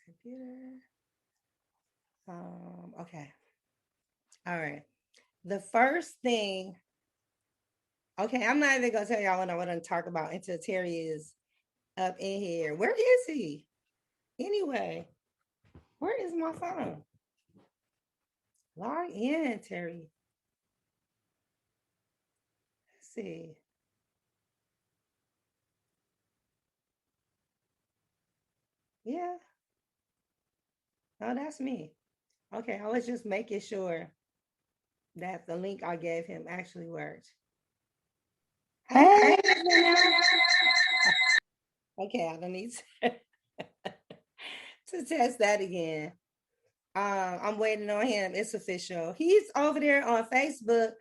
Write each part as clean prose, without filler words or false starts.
computer. Okay. All right. The first thing, okay, I'm not even gonna tell y'all what I want to talk about until Terry is up in here. Where is he? Anyway, where is my phone? Log in, Terry. Let's see. Yeah. Oh, that's me. Okay, I was just making sure that the link I gave him actually worked. Hey. Okay, I don't need to test that again. I'm waiting on him. It's official. He's over there on Facebook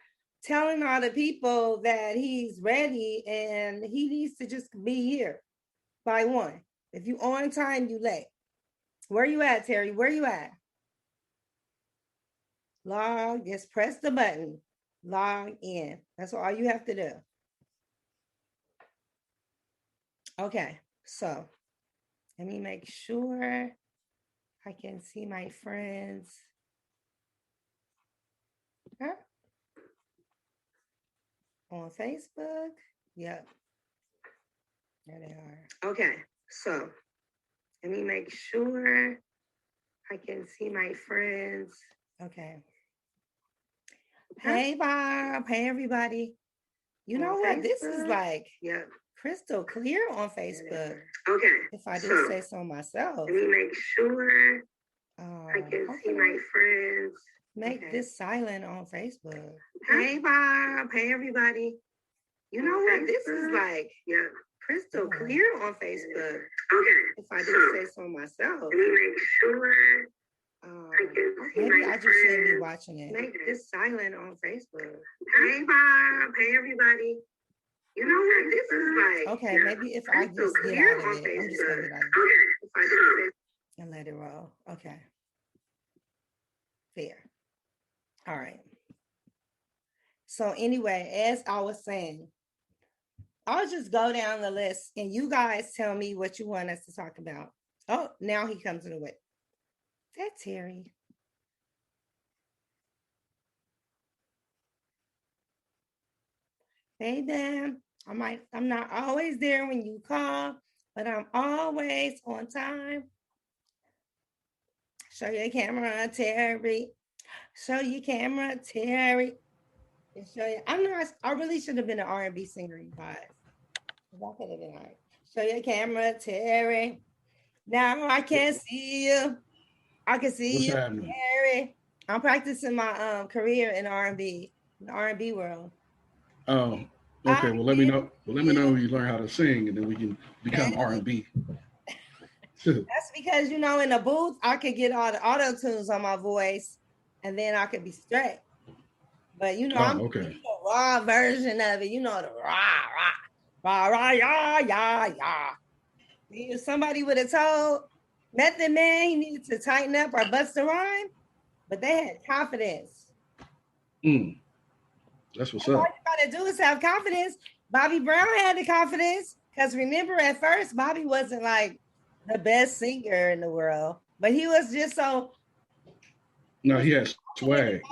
telling all the people that he's ready and he needs to just be here by 1. If you on time, you late. Where you at, Terry? Where you at? Just press the button. Log in. That's all you have to do. Okay, so let me make sure I can see my friends. Huh? On Facebook. Yep. There they are. Okay, so let me make sure I can see my friends. Okay. Hey, Bob. Hey, everybody. You know what? Facebook? This is like crystal clear on Facebook. Okay. If I do say so myself. Let me make sure I can see my friends. Make this silent on Facebook. Hey, Bob. Hey, everybody. You know what? This is like crystal clear on Facebook. Okay. If I do say so myself. Let me make sure. Maybe I just shouldn't be watching it. Make this silent on Facebook. Hey, Bob. Hey, everybody. You know what? This is like. Okay, maybe if I just get out of it. I'm just going to get out of it. If I do it. And let it roll. Okay. Fair. All right. So anyway, as I was saying, I'll just go down the list and you guys tell me what you want us to talk about. Oh, now he comes in the way. That's Terry. Hey, Dan. I'm not always there when you call, but I'm always on time. Show your camera, Terry. Show your camera, Terry. And show you. I really should have been an R&B singer, you guys. I could have been all right. Show your camera, Terry. Now I can't see you. I can see you, Terry. I'm practicing my career in R&B, in the R&B world. Oh, okay. Well, let me know. Well, let me know when you learn how to sing, and then we can become R&B. That's because in the booth I could get all the auto tunes on my voice, and then I could be straight. But I'm the raw version of it. The rah, yah. If somebody would have told Method Man he needed to tighten up or bust a rhyme, but they had confidence. That's what's up. All you gotta do is have confidence. Bobby Brown had the confidence because remember at first Bobby wasn't like the best singer in the world, but he was just so. No, he had swag.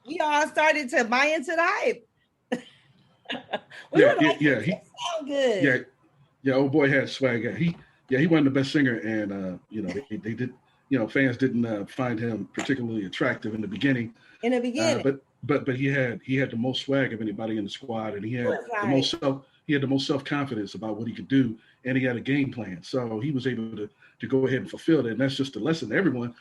We all started to buy into the hype. He sound good. Yeah. Old boy had swag. He wasn't the best singer, and they did. Fans didn't find him particularly attractive in the beginning. But he had the most swag of anybody in the squad, and he had the most self-confidence about what he could do, and he had a game plan. So he was able to go ahead and fulfill it. And that's just a lesson to everyone.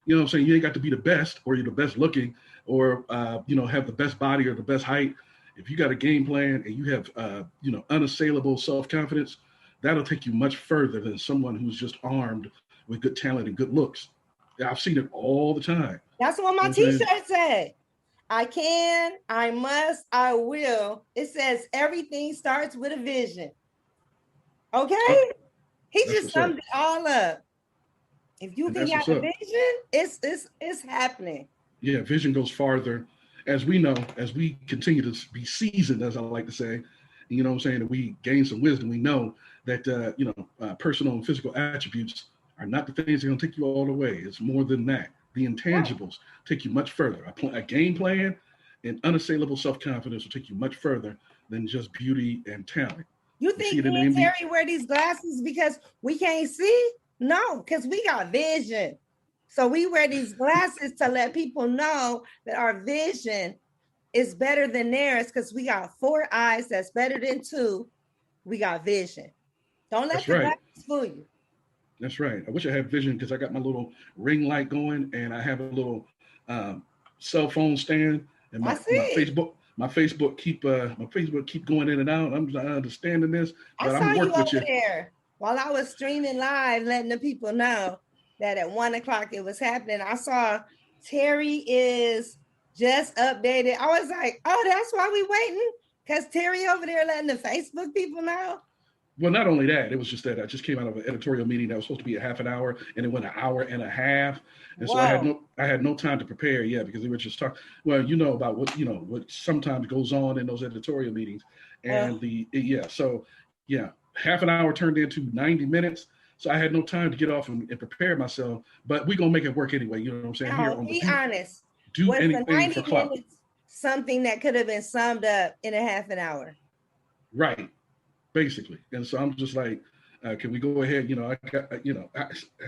You know what I'm saying? You ain't got to be the best or you're the best looking or have the best body or the best height. If you got a game plan and you have unassailable self-confidence, that'll take you much further than someone who's just armed with good talent and good looks. I've seen it all the time. That's what my t-shirt said. I can, I must, I will. It says everything starts with a vision. Okay? He just summed it all up. If you can get a vision, it's happening. Yeah, vision goes farther. As we know, as we continue to be seasoned, as I like to say, you know what I'm saying, that we gain some wisdom, we know that, personal and physical attributes are not the things that are going to take you all the way. It's more than that. The intangibles take you much further. A game plan and unassailable self-confidence will take you much further than just beauty and talent. You think me and Terry wear these glasses because we can't see? No, because we got vision. So we wear these glasses to let people know that our vision is better than theirs because we got 4 eyes that's better than 2. We got vision. Don't let the glasses fool you. That's right. I wish I had vision because I got my little ring light going and I have a little cell phone stand and my Facebook keep going in and out. I'm not understanding this, but I'm working with you there while I was streaming live, letting the people know that at 1:00 it was happening. I saw Terry is just updated. I was like, oh, that's why we waiting, because Terry over there letting the Facebook people know. Well, not only that, it was just that I just came out of an editorial meeting that was supposed to be a half an hour, and it went an hour and a half, and so I had no time to prepare yet because they were just talking. Well, you know about what sometimes goes on in those editorial meetings, and half an hour turned into 90 minutes, so I had no time to get off and prepare myself. But we're gonna make it work anyway. You know what I'm saying? Now, be honest. Do anything for clout. Something that could have been summed up in a half an hour. Right. Basically. And so I'm just like, can we go ahead? I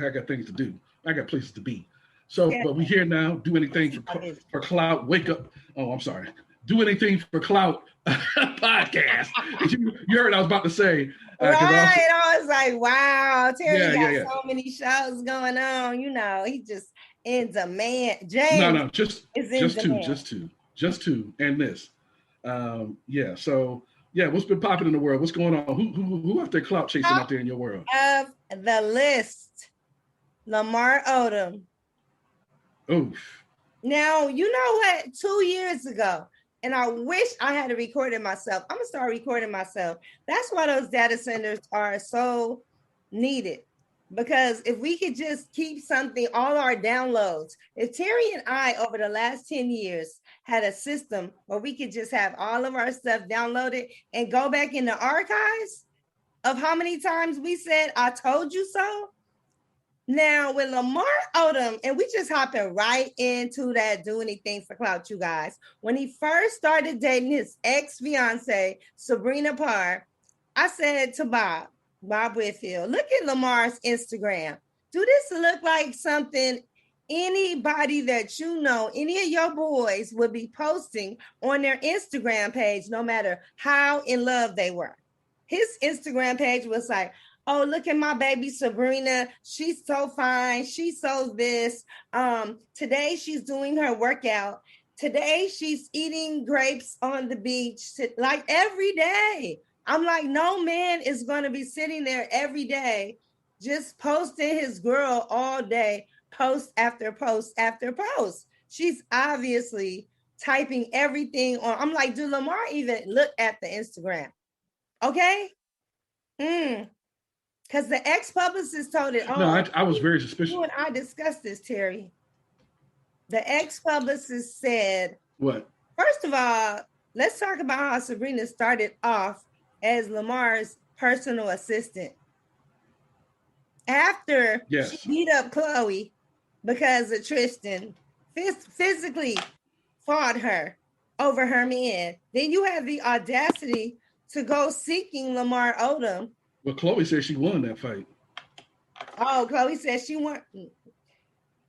got things to do. I got places to be. So, but we here now. Do anything for clout. Wake up. Oh, I'm sorry. Do anything for clout podcast. You heard what I was about to say. I was like, wow, Terry got so many shows going on. He just in demand. James. No, just two, and this. So. Yeah, what's been popping in the world? What's going on? Who out there clout chasing out there in your world? Of the list, Lamar Odom. Oof. Now, you know what? 2 years ago, and I wish I had recorded myself. I'm going to start recording myself. That's why those data centers are so needed. Because if we could just keep all our downloads, if Terry and I over the last 10 years had a system where we could just have all of our stuff downloaded and go back in the archives of how many times we said, I told you so. Now with Lamar Odom, and we just hopping right into that do anything for clout, you guys. When he first started dating his ex-fiance, Sabrina Parr, I said to Bob Whitfield, look at Lamar's Instagram. Do this look like something anybody that any of your boys would be posting on their Instagram page, no matter how in love they were? His Instagram page was like, oh, look at my baby Sabrina. She's so fine. She's so this. Today she's doing her workout. Today she's eating grapes on the beach, like every day. I'm like, no man is going to be sitting there every day just posting his girl all day, post after post after post. She's obviously typing everything on. I'm like, do Lamar even look at the Instagram? Okay? Because the ex-publicist told it all. No, I was very suspicious. You and I discussed this, Terry. The ex-publicist said, what? First of all, let's talk about how Sabrina started off as Lamar's personal assistant. After she beat up Chloe because of Tristan, physically fought her over her man, then you have the audacity to go seeking Lamar Odom. Well, Chloe said she won that fight. Oh, Chloe said she won.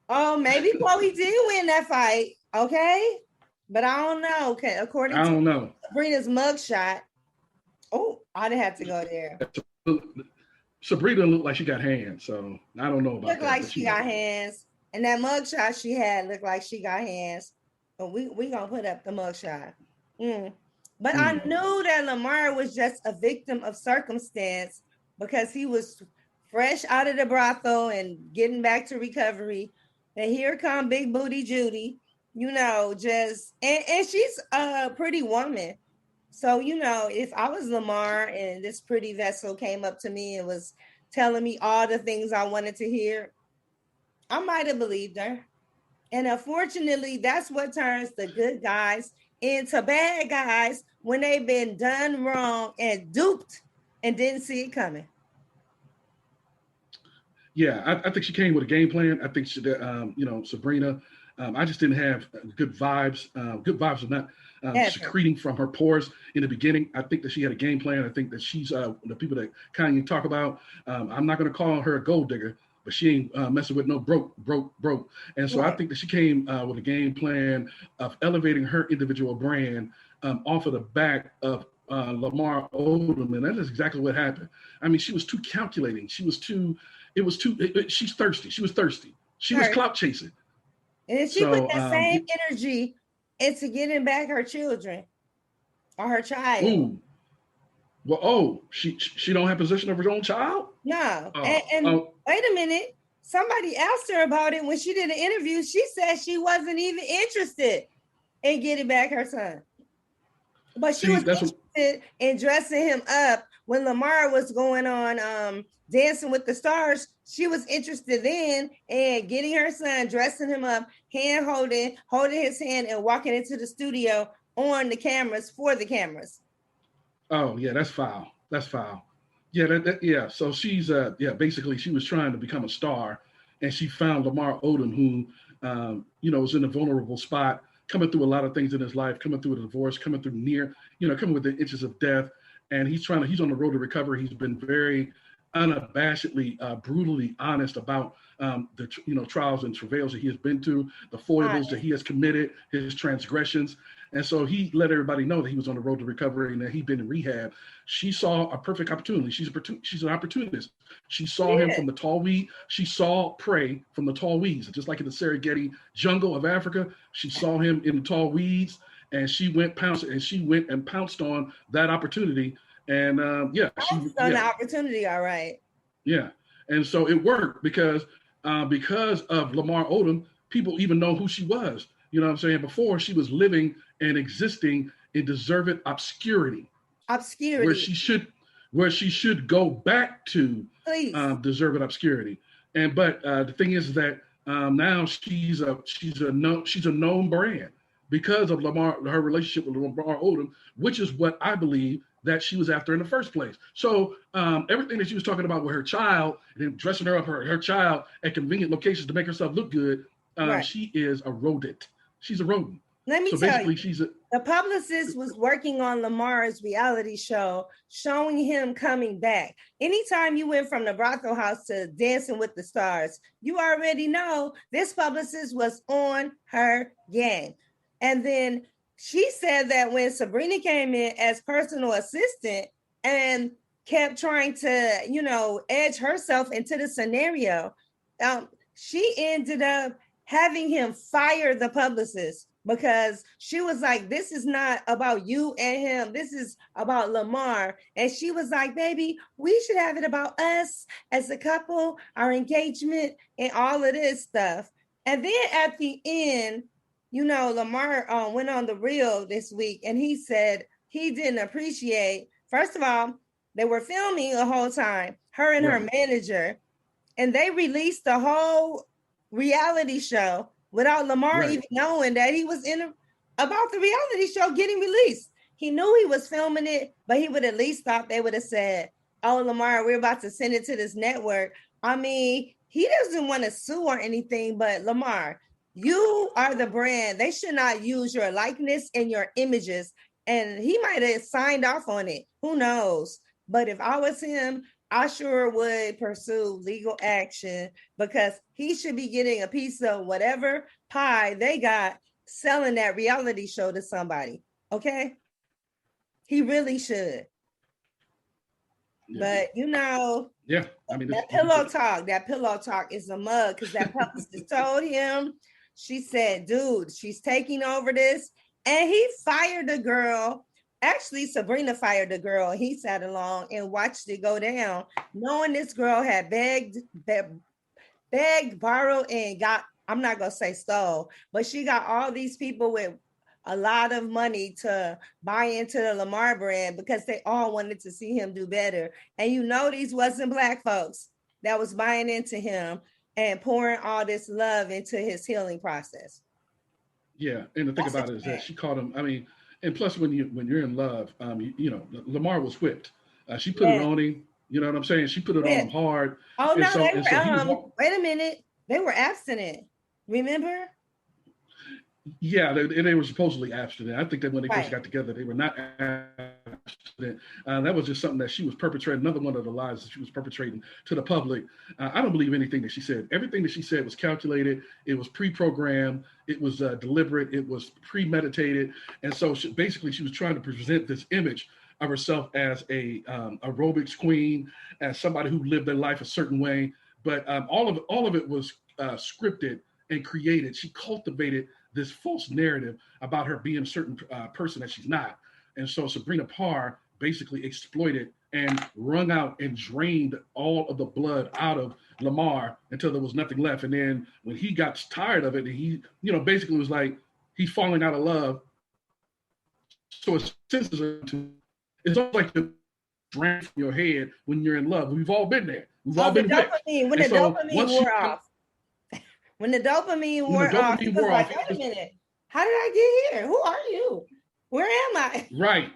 Oh, maybe Chloe did win that fight. Okay. But I don't know. Okay. According to Sabrina's mugshot. Oh, I didn't have to go there. Sabrina looked like she got hands, so I don't know about that. Looked like she got hands. And that mugshot she had looked like she got hands. But we gonna put up the mugshot. But I knew that Lamar was just a victim of circumstance because he was fresh out of the brothel and getting back to recovery. And here come Big Booty Judy, and she's a pretty woman. So, if I was Lamar and this pretty vessel came up to me and was telling me all the things I wanted to hear, I might have believed her. And unfortunately, that's what turns the good guys into bad guys when they've been done wrong and duped and didn't see it coming. Yeah, I think she came with a game plan. I think she, Sabrina. I just didn't have good vibes. Good vibes are not secreting from her pores in the beginning. I think that she had a game plan. I think that she's the people that Kanye talk about. I'm not going to call her a gold digger, but she ain't messing with no broke. And so I think that she came with a game plan of elevating her individual brand off of the back of Lamar Odom, and that is exactly what happened. I mean, she was too calculating. She's thirsty. She was thirsty. She was clout chasing. And she put that same energy into getting back her children or her child. Ooh. Well, she don't have possession of her own child? No. And wait a minute. Somebody asked her about it when she did an interview. She said she wasn't even interested in getting back her son. But she was interested in dressing him up when Lamar was going on Dancing with the Stars. She was interested in getting her son, dressing him up, holding his hand, and walking into the studio on the cameras for the cameras. Oh yeah, that's foul. That's foul. Yeah, So she's basically she was trying to become a star, and she found Lamar Odom, who was in a vulnerable spot, coming through a lot of things in his life, coming through a divorce, coming through coming with the inches of death, and he's on the road to recovery. He's been very unabashedly, brutally honest about the trials and travails that he has been through, the foibles that he has committed, his transgressions. And so he let everybody know that he was on the road to recovery and that he'd been in rehab. She saw a perfect opportunity. She's an opportunist. She saw him from the tall weed. She saw prey from the tall weeds. Just like in the Serengeti jungle of Africa, she saw him in the tall weeds, and she went and pounced on that opportunity. And the opportunity, all right. Yeah, and so it worked because of Lamar Odom, people even know who she was. You know what I'm saying? Before, she was living and existing in deserved obscurity. Where she should go back to deserved obscurity. But the thing is that now she's a known brand because of her relationship with Lamar Odom, which is what I believe that she was after in the first place. So everything that she was talking about with her child and dressing her up, her child at convenient locations to make herself look good, she is a rodent. She's a rodent. Let me tell you, the publicist was working on Lamar's reality show, showing him coming back. Anytime you went from the brothel house to Dancing with the Stars, you already know this publicist was on her game. And then she said that when Sabrina came in as personal assistant and kept trying to, edge herself into the scenario, she ended up having him fire the publicist because she was like, this is not about you and him. This is about Lamar. And she was like, baby, we should have it about us as a couple, our engagement and all of this stuff. And then at the end, Lamar went on the reel this week and he said he didn't appreciate, first of all, they were filming the whole time, her and her manager, and they released the whole reality show without Lamar even knowing that he was about the reality show getting released. He knew he was filming it, but he would at least thought they would have said, oh, Lamar, we're about to send it to this network. I mean, he doesn't want to sue or anything, but Lamar, you are the brand. They should not use your likeness and your images. And he might have signed off on it. Who knows? But if I was him, I sure would pursue legal action because he should be getting a piece of whatever pie they got selling that reality show to somebody. Okay? He really should. Yeah. But that pillow talk is a mug because that publicist told him, she said, dude, she's taking over this. And he fired the girl. Actually, Sabrina fired the girl. He sat along and watched it go down, knowing this girl had begged, borrowed, and got, I'm not going to say stole, but she got all these people with a lot of money to buy into the Lamar brand because they all wanted to see him do better. And these wasn't Black folks that was buying into him and pouring all this love into his healing process. Yeah, and the thing about it is that she called him, and plus when you're in love, Lamar was whipped. She put it on him. You know what I'm saying? She put it on him hard. Oh no, wait a minute. They were abstinent. Remember? Yeah, they were supposedly abstinent. I think that when they first got together, they were not abstinent. That was just something that she was perpetrating. Another one of the lies that she was perpetrating to the public. I don't believe anything that she said. Everything that she said was calculated. It was pre-programmed. It was deliberate. It was premeditated. And so basically, she was trying to present this image of herself as a aerobics queen, as somebody who lived their life a certain way. But all of it was scripted and created. She cultivated this false narrative about her being a certain person that she's not. And so Sabrina Parr basically exploited and wrung out and drained all of the blood out of Lamar until there was nothing left. And then when he got tired of it, and he, basically was like, he's falling out of love. So it's almost like the drain from your head when you're in love. We've all been there. We've all been whipped. When the dopamine wore off. When the dopamine wore off, he was like, wait a minute, how did I get here? Who are you? Where am I? Right.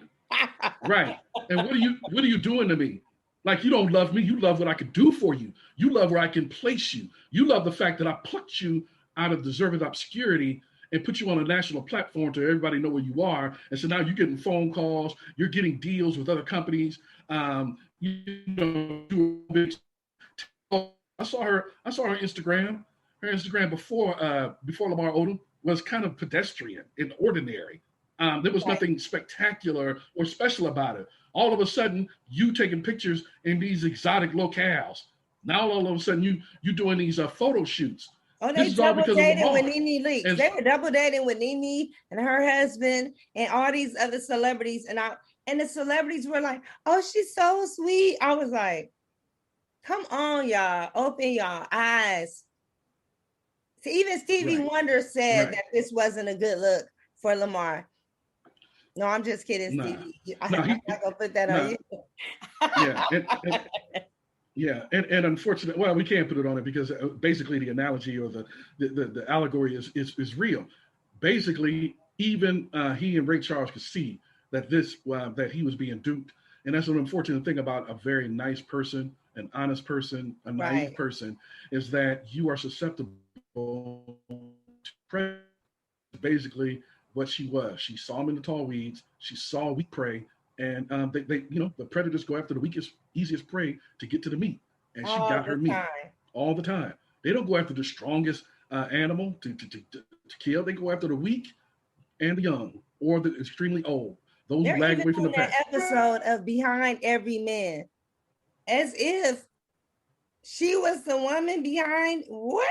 And what are you doing to me? Like, you don't love me. You love what I can do for you. You love where I can place you. You love the fact that I plucked you out of deserved obscurity and put you on a national platform to everybody know where you are. And so now you're getting phone calls. You're getting deals with other companies. I saw her on Instagram. Her Instagram before Lamar Odom was kind of pedestrian and ordinary. There was nothing spectacular or special about it. All of a sudden, you taking pictures in these exotic locales. Now all of a sudden, you doing these photo shoots. Oh, they double dating with Nia Riley. They were double dating with Nia and her husband and all these other celebrities. And the celebrities were like, "Oh, she's so sweet." I was like, "Come on, y'all, open y'all eyes." So even Stevie Wonder said that this wasn't a good look for Lamar. No, I'm just kidding, Stevie. I'm not gonna put that on you. And unfortunately, well, we can't put it on it because basically the analogy or the allegory is real. Basically, even he and Ray Charles could see that that he was being duped, and that's an unfortunate thing about a very nice person, an honest person, a naive person, is that you are susceptible to basically what she was. She saw him in the tall weeds. She saw weak prey, and the predators go after the weakest, easiest prey to get to the meat, and she got her meat all the time. They don't go after the strongest animal to kill. They go after the weak and the young or the extremely old. Those who lag away from the pack. Episode of Behind Every Man, as if she was the woman behind what?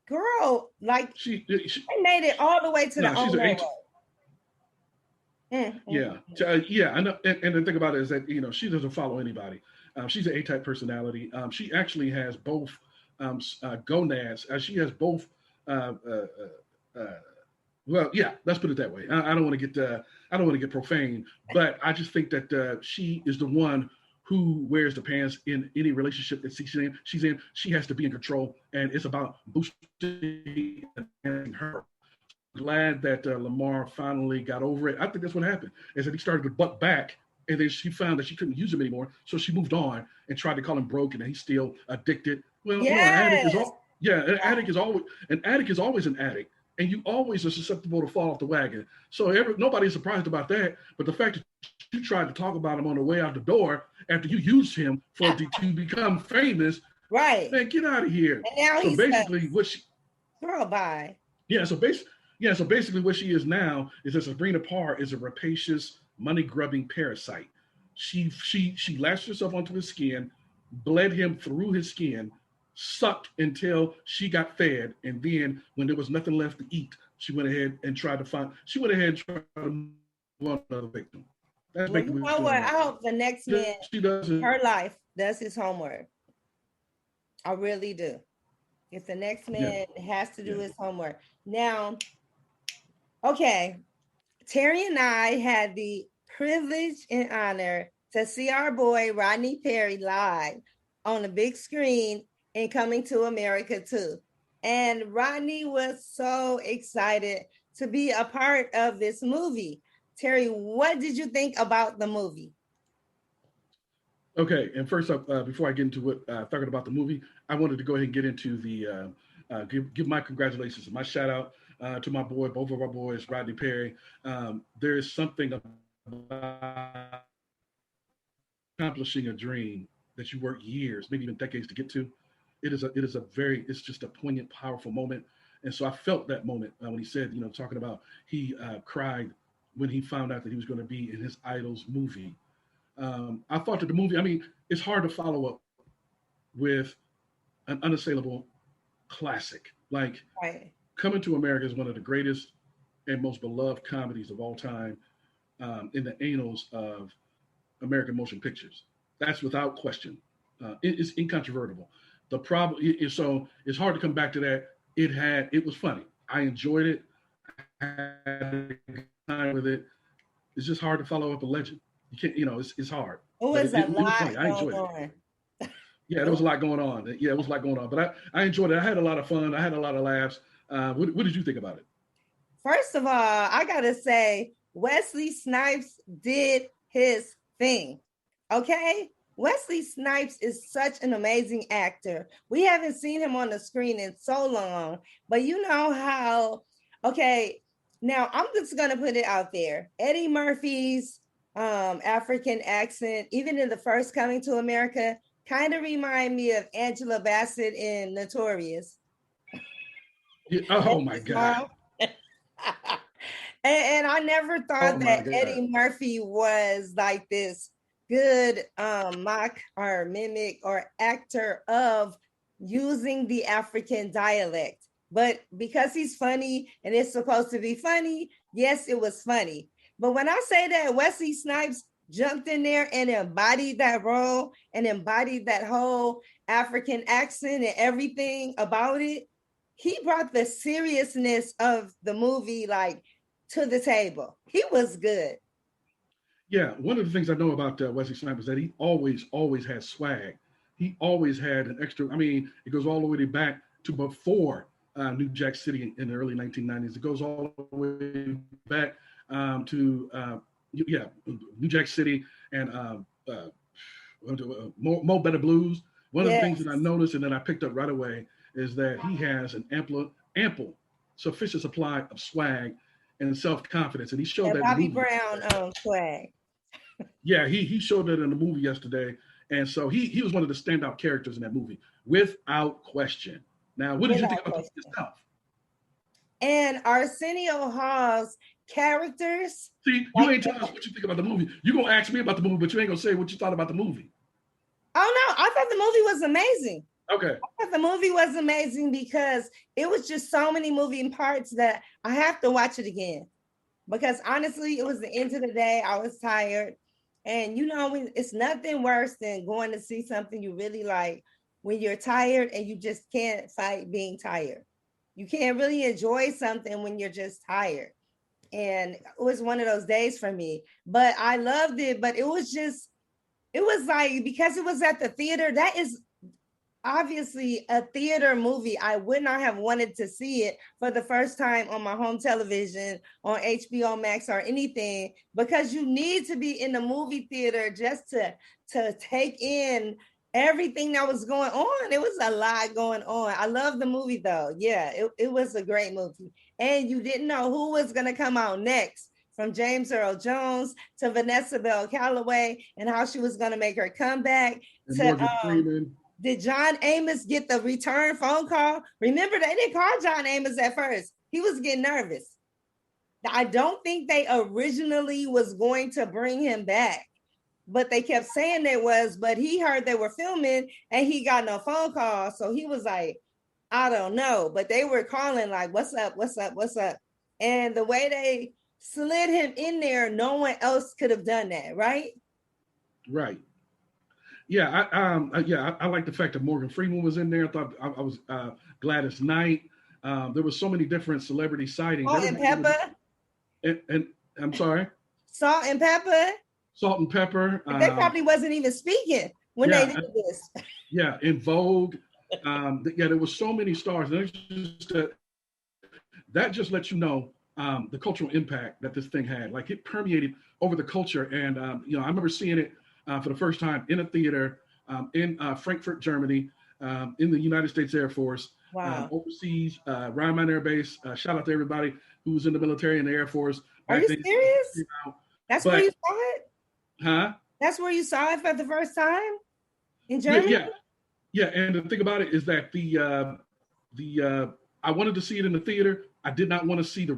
Girl, like she made it all the way to the old level. I know. And the thing about it is that she doesn't follow anybody. She's an A-type personality. She actually has both gonads. She has both. Let's put it that way. I don't want to get profane, but I just think that she is the one who wears the pants in any relationship that she's in. She has to be in control, and it's about boosting her. Glad that Lamar finally got over it. I think that's what happened, is that he started to buck back, and then she found that she couldn't use him anymore, so she moved on and tried to call him broke, and he's still addicted. Well, an addict is always an addict. And you always are susceptible to fall off the wagon. So nobody's surprised about that. But the fact that you tried to talk about him on the way out the door after you used him to become famous, right? Man, get out of here. And now so basically, girl, bye. So basically, what she is now is that Sabrina Parr is a rapacious, money-grubbing parasite. She latched herself onto his skin, bled him through his skin, sucked until she got fed, and then when there was nothing left to eat, she went ahead and tried to move on another victim. That's basically what I hope the next man her life does his homework. I really do. If the next man has to do his homework. Now, okay, Terry and I had the privilege and honor to see our boy Rodney Perry live on the big screen and Coming to America too. And Rodney was so excited to be a part of this movie. Terry, what did you think about the movie? Okay, and first up, before I get into what talking about the movie, I wanted to go ahead and get into the give my congratulations and my shout out to my boy, both of our boys, Rodney Perry. There is something about accomplishing a dream that you work years, maybe even decades to get to. It's just a poignant, powerful moment. And so I felt that moment when he said, talking about he cried when he found out that he was going to be in his idol's movie. I thought that the movie, I mean, it's hard to follow up with an unassailable classic. Like right. Coming to America is one of the greatest and most beloved comedies of all time in the annals of American motion pictures. That's without question. It's incontrovertible. The problem is, so it's hard to come back to that. It was funny. I enjoyed it. I had a good time with it. It's just hard to follow up a legend. You can't, it's hard. It was a lot was funny. I enjoyed it. Yeah, there was a lot going on. Yeah, it was a lot going on. But I enjoyed it. I had a lot of fun. I had a lot of laughs. What did you think about it? First of all, I gotta say, Wesley Snipes did his thing. Okay? Wesley Snipes is such an amazing actor. We haven't seen him on the screen in so long, but you know how, okay, now I'm just gonna put it out there. Eddie Murphy's African accent, even in the first Coming to America, kind of remind me of Angela Bassett in Notorious. Yeah, oh my God. And I never thought that Eddie Murphy was like this good mock or mimic or actor of using the African dialect. But because he's funny and it's supposed to be funny, yes, it was funny. But when I say that Wesley Snipes jumped in there and embodied that role and embodied that whole African accent and everything about it, he brought the seriousness of the movie like to the table. He was good. Yeah, one of the things I know about Wesley Snipes is that he always had swag. He always had an extra. I mean, it goes all the way back to before New Jack City in the early 1990s. It goes all the way back to New Jack City and Mo Better Blues. One of the things that I noticed and then I picked up right away is that he has an ample, sufficient supply of swag and self-confidence, and he showed that. Bobby Brown swag. Yeah, he showed that in the movie yesterday, and so he was one of the standout characters in that movie, without question. Now, what did you think about yourself? And Arsenio Hall's characters. See, you ain't telling us what you think about the movie. You're gonna ask me about the movie, but you ain't gonna say what you thought about the movie. Oh no, I thought the movie was amazing. Okay. I thought the movie was amazing because it was just so many moving parts that I have to watch it again. Because honestly, it was the end of the day. I was tired. And it's nothing worse than going to see something you really like when you're tired and you just can't fight being tired. You can't really enjoy something when you're just tired. And it was one of those days for me. But I loved it. But it was like, because it was at the theater, that is obviously a theater movie. I would not have wanted to see it for the first time on my home television, on HBO Max or anything, because you need to be in the movie theater just to take in everything that was going on. It was a lot going on. I love the movie though. Yeah, it was a great movie. And you didn't know who was going to come out next, from James Earl Jones to Vanessa Bell Calloway, and how she was going to make her comeback. And Morgan Freeman. Did John Amos get the return phone call? Remember, they didn't call John Amos at first. He was getting nervous. I don't think they originally was going to bring him back, but they kept saying they was, but he heard they were filming and he got no phone call. So he was like, I don't know. But they were calling like, what's up, what's up, what's up? And the way they slid him in there, no one else could have done that, right? Right. Yeah, I like the fact that Morgan Freeman was in there. I thought I was Gladys Knight. There was so many different celebrity sightings. Salt and Pepper. And I'm sorry. Salt and Pepper. Salt and Pepper. They probably wasn't even speaking when they did this. Yeah, in Vogue. There was so many stars. That just lets you know the cultural impact that this thing had. Like it permeated over the culture. And I remember seeing it for the first time in a theater in Frankfurt, Germany, in the United States Air Force. Wow. Overseas, Ryan Air Base. Shout out to everybody who was in the military and the Air Force. Are you serious? That's where you saw it? Huh? That's where you saw it for the first time? In Germany? Yeah. And the thing about it is that I wanted to see it in the theater. I did not want to see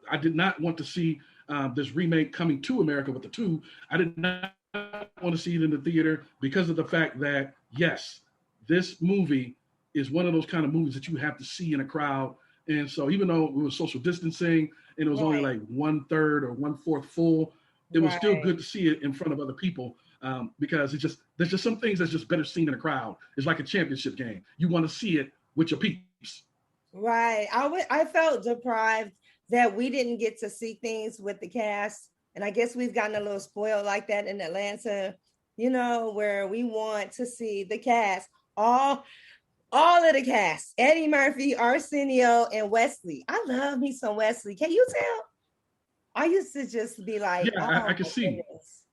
I did not want to see this remake coming to America with the 2. I did not want to see it in the theater because of the fact that, yes, this movie is one of those kind of movies that you have to see in a crowd. And so even though it was social distancing and it was only like 1/3 or 1/4 full, it was still good to see it in front of other people because there's just some things that's just better seen in a crowd. It's like a championship game. You want to see it with your peeps. Right. I felt deprived that we didn't get to see things with the cast. And I guess we've gotten a little spoiled like that in Atlanta, where we want to see the cast, all of the cast, Eddie Murphy, Arsenio, and Wesley. I love me some Wesley. Can you tell? I used to just be like, I can see. Goodness.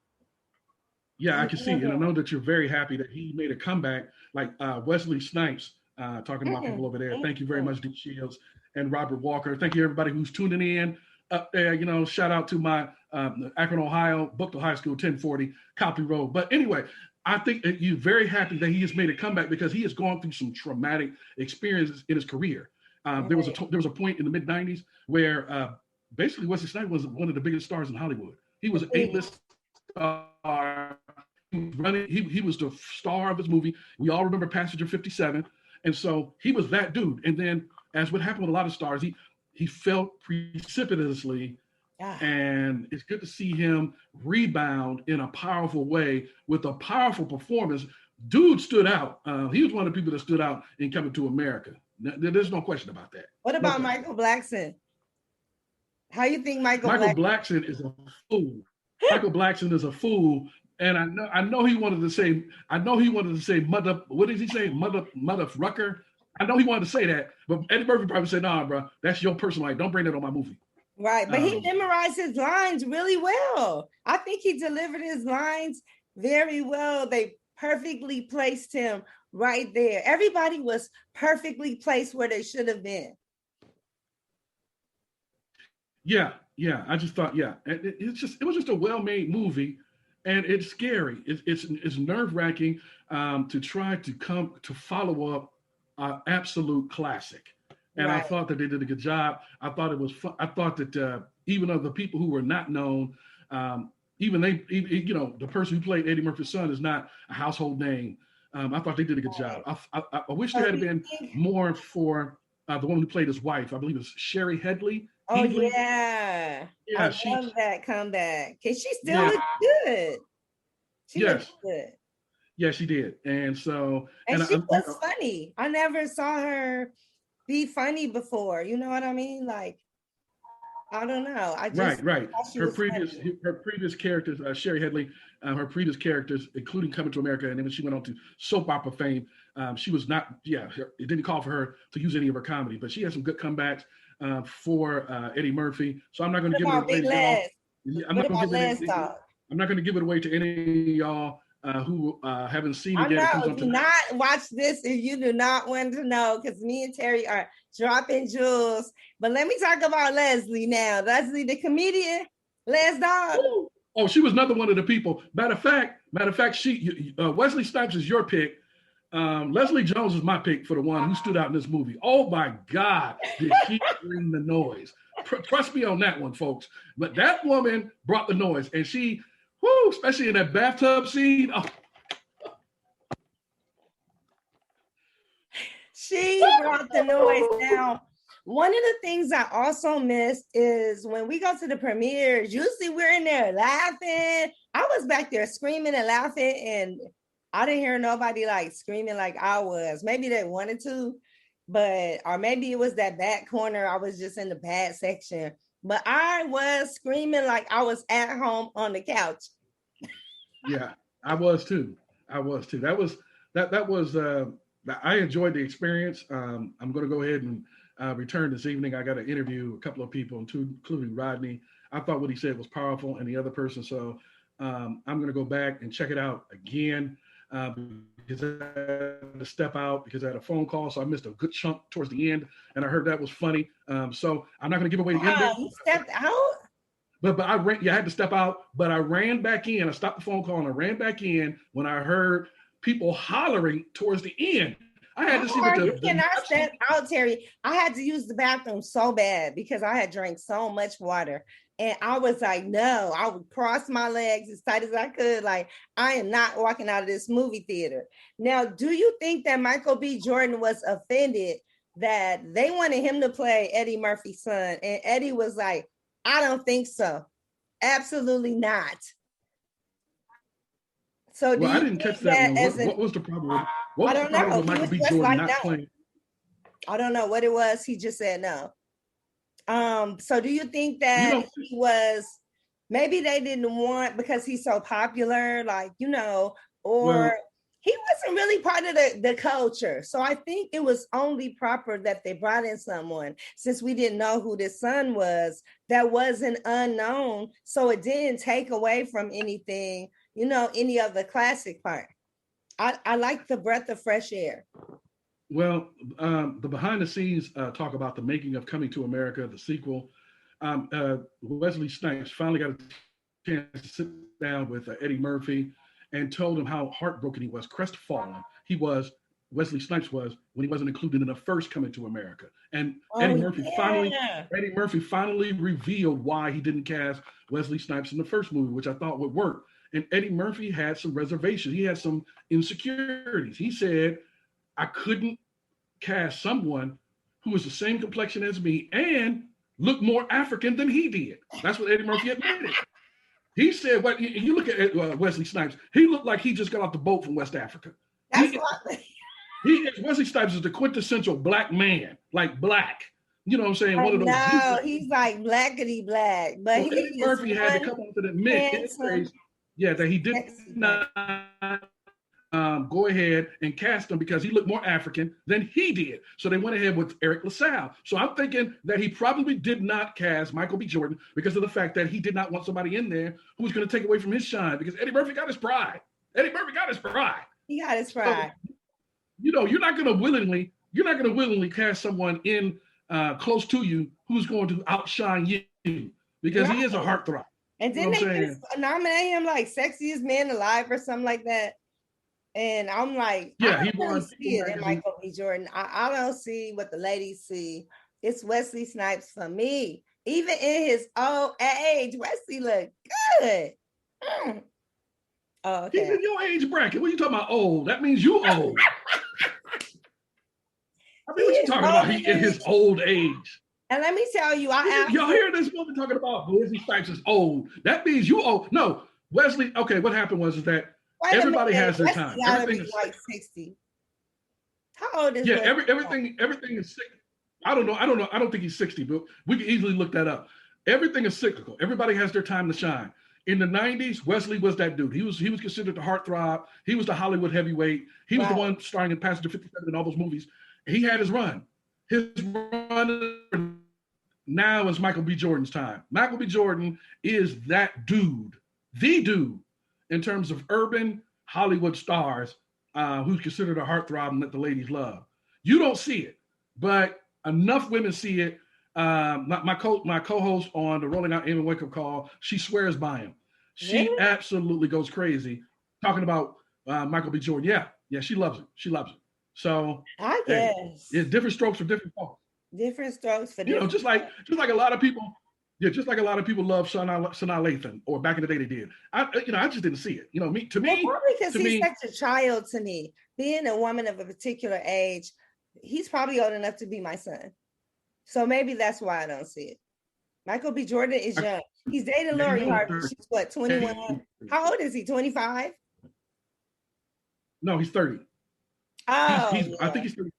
Yeah, I can see. And I know that you're very happy that he made a comeback, like Wesley Snipes, talking about people over there. Thank you very much, D. Shields and Robert Walker. Thank you, everybody who's tuning in up there. Shout out to my Akron, Ohio, booked to high school, 1040 Copley Road. But anyway, I think that you're very happy that he has made a comeback because he has gone through some traumatic experiences in his career. There was a point in the mid-90s where basically Wesley Snipes was one of the biggest stars in Hollywood. He was an A-list star. He was the star of his movie. We all remember Passenger 57. And so he was that dude. And then, as what happened with a lot of stars, he fell precipitously. And it's good to see him rebound in a powerful way with a powerful performance. Dude stood out. He was one of the people that stood out in Coming to America. There's no question about that. What about Michael Blackson? How you think Michael Blackson is a fool? Michael Blackson is a fool. And I know he wanted to say mother, what did he say? Mother Rucker. I know he wanted to say that, but Eddie Murphy probably said, nah, bro, that's your personal life. Don't bring that on my movie. Right. But he memorized his lines really well. I think he delivered his lines very well. They perfectly placed him right there. Everybody was perfectly placed where they should have been. Yeah. I just thought, it was just a well-made movie. And it's scary. It's nerve-wracking to try to follow up an absolute classic. And I thought that they did a good job. I thought it was fun. I thought that even of the people who were not known, the person who played Eddie Murphy's son is not a household name. I thought they did a good job. I wish there had been more for the woman who played his wife. I believe it was Sherry Headley. Oh, yeah. I love that comeback. Because she still looks good. She looks good. Yeah, she did. And she was funny. I never saw her be funny before. You know what I mean? Like, I don't know. Right. Her previous characters, Sherry Headley, her previous characters, including Coming to America, and then when she went on to soap opera fame, she was not, it didn't call for her to use any of her comedy, but she had some good comebacks for Eddie Murphy. So I'm not going to give it away to y'all. I'm not going to give it away to any of y'all who haven't seen it yet. Do not watch this if you do not want to know, because me and Terry are dropping jewels. But let me talk about Leslie now. Leslie, the comedian, Les Dog. Oh, she was another one of the people. Matter of fact, Wesley Snipes is your pick. Leslie Jones is my pick for the one who stood out in this movie. Oh my God, did she bring the noise? Trust me on that one, folks. But that woman brought the noise, and she, especially in that bathtub scene. Oh. She brought the noise down. One of the things I also missed is when we go to the premieres, usually we're in there laughing. I was back there screaming and laughing, and I didn't hear nobody like screaming like I was. Maybe they wanted to, or maybe it was that back corner. I was just in the bad section, but I was screaming like I was at home on the couch. Yeah, I was too. That was I enjoyed the experience. I'm going to go ahead and return this evening. I got to interview a couple of people, including Rodney. I thought what he said was powerful, and the other person. So I'm going to go back and check it out again because I had to step out because I had a phone call, so I missed a good chunk towards the end, and I heard that was funny. So I'm not going to give away the ending. You stepped out? But I ran. Yeah, I had to step out, but I ran back in. I stopped the phone call and I ran back in when I heard people hollering towards the end. I had to see what you cannot step out, Terry. I had to use the bathroom so bad because I had drank so much water. And I was like, no, I would cross my legs as tight as I could. Like, I am not walking out of this movie theater. Now, do you think that Michael B. Jordan was offended that they wanted him to play Eddie Murphy's son? And Eddie was like, I don't think so. Absolutely not. So well, I didn't catch that one. What was the problem? What was the problem with Michael B. Jordan not playing? I don't know what it was. He just said no. So do you think that he was, maybe they didn't want, because he's so popular, like, or he wasn't really part of the culture. So I think it was only proper that they brought in someone, since we didn't know who this son was, that wasn't unknown. So it didn't take away from anything, any of the classic part. I like the breath of fresh air. Well, the behind the scenes talk about the making of Coming to America, the sequel. Wesley Snipes finally got a chance to sit down with Eddie Murphy and told him how heartbroken he was, crestfallen he was, Wesley Snipes was, when he wasn't included in the first Coming to America. And Eddie Murphy finally revealed why he didn't cast Wesley Snipes in the first movie, which I thought would work. And Eddie Murphy had some reservations. He had some insecurities. He said, I couldn't cast someone who was the same complexion as me and looked more African than he did. That's what Eddie Murphy admitted. He said, "What you look at Wesley Snipes? He looked like he just got off the boat from West Africa. Wesley Snipes is the quintessential black man, like black. You know what I'm saying? One of those. No, he's like blackety black, but well, Eddie Murphy had to come up to admit in his face, that he did not go ahead and cast him because he looked more African than he did. So they went ahead with Eric LaSalle. So I'm thinking that he probably did not cast Michael B. Jordan because of the fact that he did not want somebody in there who was going to take away from his shine, because Eddie Murphy got his pride. He got his pride. So, you're not going to willingly cast someone in close to you who's going to outshine you, because he is a heartthrob. And didn't they just nominate him like sexiest man alive or something like that? And I'm like, I don't see it in Michael B. Jordan. I don't see what the ladies see. It's Wesley Snipes for me. Even in his old age, Wesley looked good. Oh, okay. He's in your age bracket. What are you talking about old? That means you old. I mean, what you talking about? He in his old age. And let me tell you, y'all hear this woman talking about Wesley Snipes is old. That means you old. No, Wesley, okay, what happened was that everybody has their time. Everything is like 60. How old is everything is 60. I don't know. I don't think he's 60, but we can easily look that up. Everything is cyclical. Everybody has their time to shine. In the 90s, Wesley was that dude. He was considered the heartthrob. He was the Hollywood heavyweight. He was the one starring in Passenger 57 and all those movies. He had his run. His run now is Michael B. Jordan's time. Michael B. Jordan is that dude, the dude, in terms of urban Hollywood stars who's considered a heartthrob and that the ladies love. You don't see it, but enough women see it. My co-host on the Rolling Out Amy Wake Up Call, she swears by him. She absolutely goes crazy talking about Michael B. Jordan. Yeah, she loves him. So I guess it's different strokes for different folks. Different strokes for different. Just like a lot of people. Yeah, just like a lot of people love Sanaa Lathan, or back in the day they did. I just didn't see it. Probably because he's such a child to me. Being a woman of a particular age, he's probably old enough to be my son. So maybe that's why I don't see it. Michael B. Jordan is young. He's dated Lori Harvey. She's what, 21? How old is he? 25? No, he's 30. Oh, I think he's 30.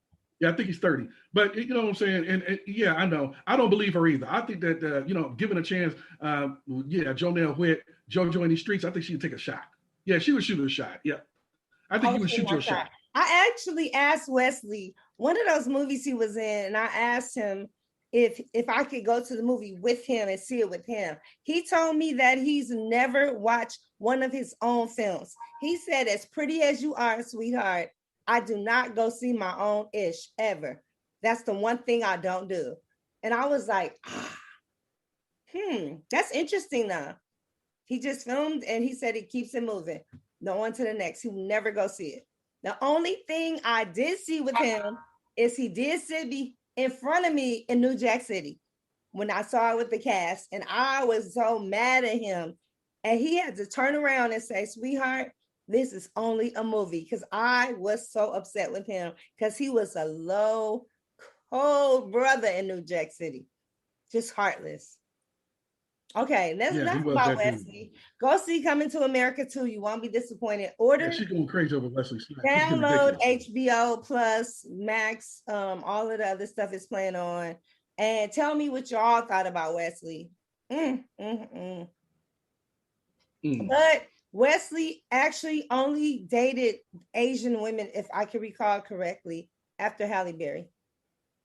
Yeah, I think he's 30. But you know what I'm saying? And yeah, I know. I don't believe her either. I think that, given a chance, Jonelle Whitt, JoJo in these streets, I think she'd take a shot. Yeah, she would shoot her a shot. Yeah. I think he would shoot her a shot. I actually asked Wesley, one of those movies he was in, and I asked him, if I could go to the movie with him and see it with him. He told me that he's never watched one of his own films. He said, as pretty as you are, sweetheart, I do not go see my own ish ever. That's the one thing I don't do. And I was like, that's interesting though. He just filmed and he said he keeps it moving. No, on to the next. He will never go see it. The only thing I did see with him is he did sit me in front of me in New Jack City when I saw it with the cast. And I was so mad at him. And he had to turn around and say, sweetheart, this is only a movie. Because I was so upset with him because he was a low, cold brother in New Jack City. Just heartless. Okay, that's enough about Wesley. Go see Coming to America 2. You won't be disappointed. Order. Yeah, she's going crazy over Wesley Snipes. Download HBO Plus, Max, all of the other stuff is playing on. And tell me what y'all thought about Wesley. But Wesley actually only dated Asian women, if I can recall correctly, after Halle Berry.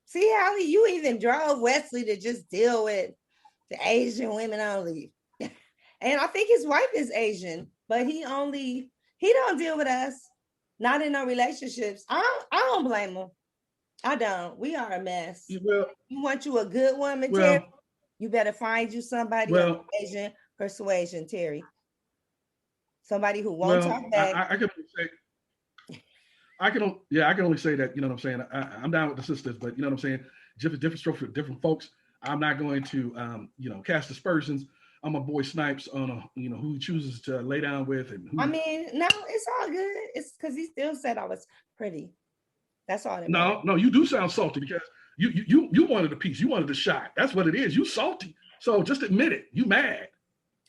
See, Halle, you even drove Wesley to just deal with the Asian women only. And I think his wife is Asian, but he don't deal with us. Not in no relationships. I don't blame him. I don't. We are a mess. Well, you want you a good woman, Terry? You better find you somebody of Asian persuasion, Terry. Somebody who won't talk back. I can only say that, you know what I'm saying? I'm down with the sisters, but you know what I'm saying? Different strokes for different folks. I'm not going to, cast aspersions on my boy Snipes on, who he chooses to lay down with. And no, it's all good. It's because he still said I was pretty. That's all. No, you do sound salty because you wanted a piece. You wanted a shot. That's what it is. You salty. So just admit it. You mad.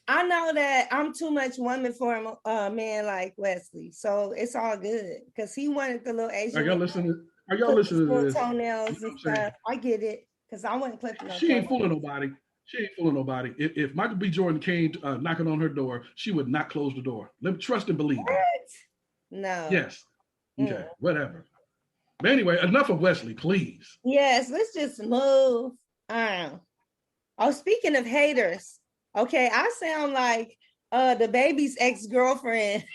I know that I'm too much woman for a man like Wesley. So it's all good because he wanted the little Asian. Are y'all listening to this? Toenails and stuff. I get it. Because I wasn't clipping. She ain't fooling nobody. If Michael B. Jordan came knocking on her door, she would not close the door. Let me trust and believe. What? No. Yes. Okay. Whatever. But anyway, enough of Wesley, please. Yes. Let's just move on. Oh, speaking of haters. Okay, I sound like the baby's ex-girlfriend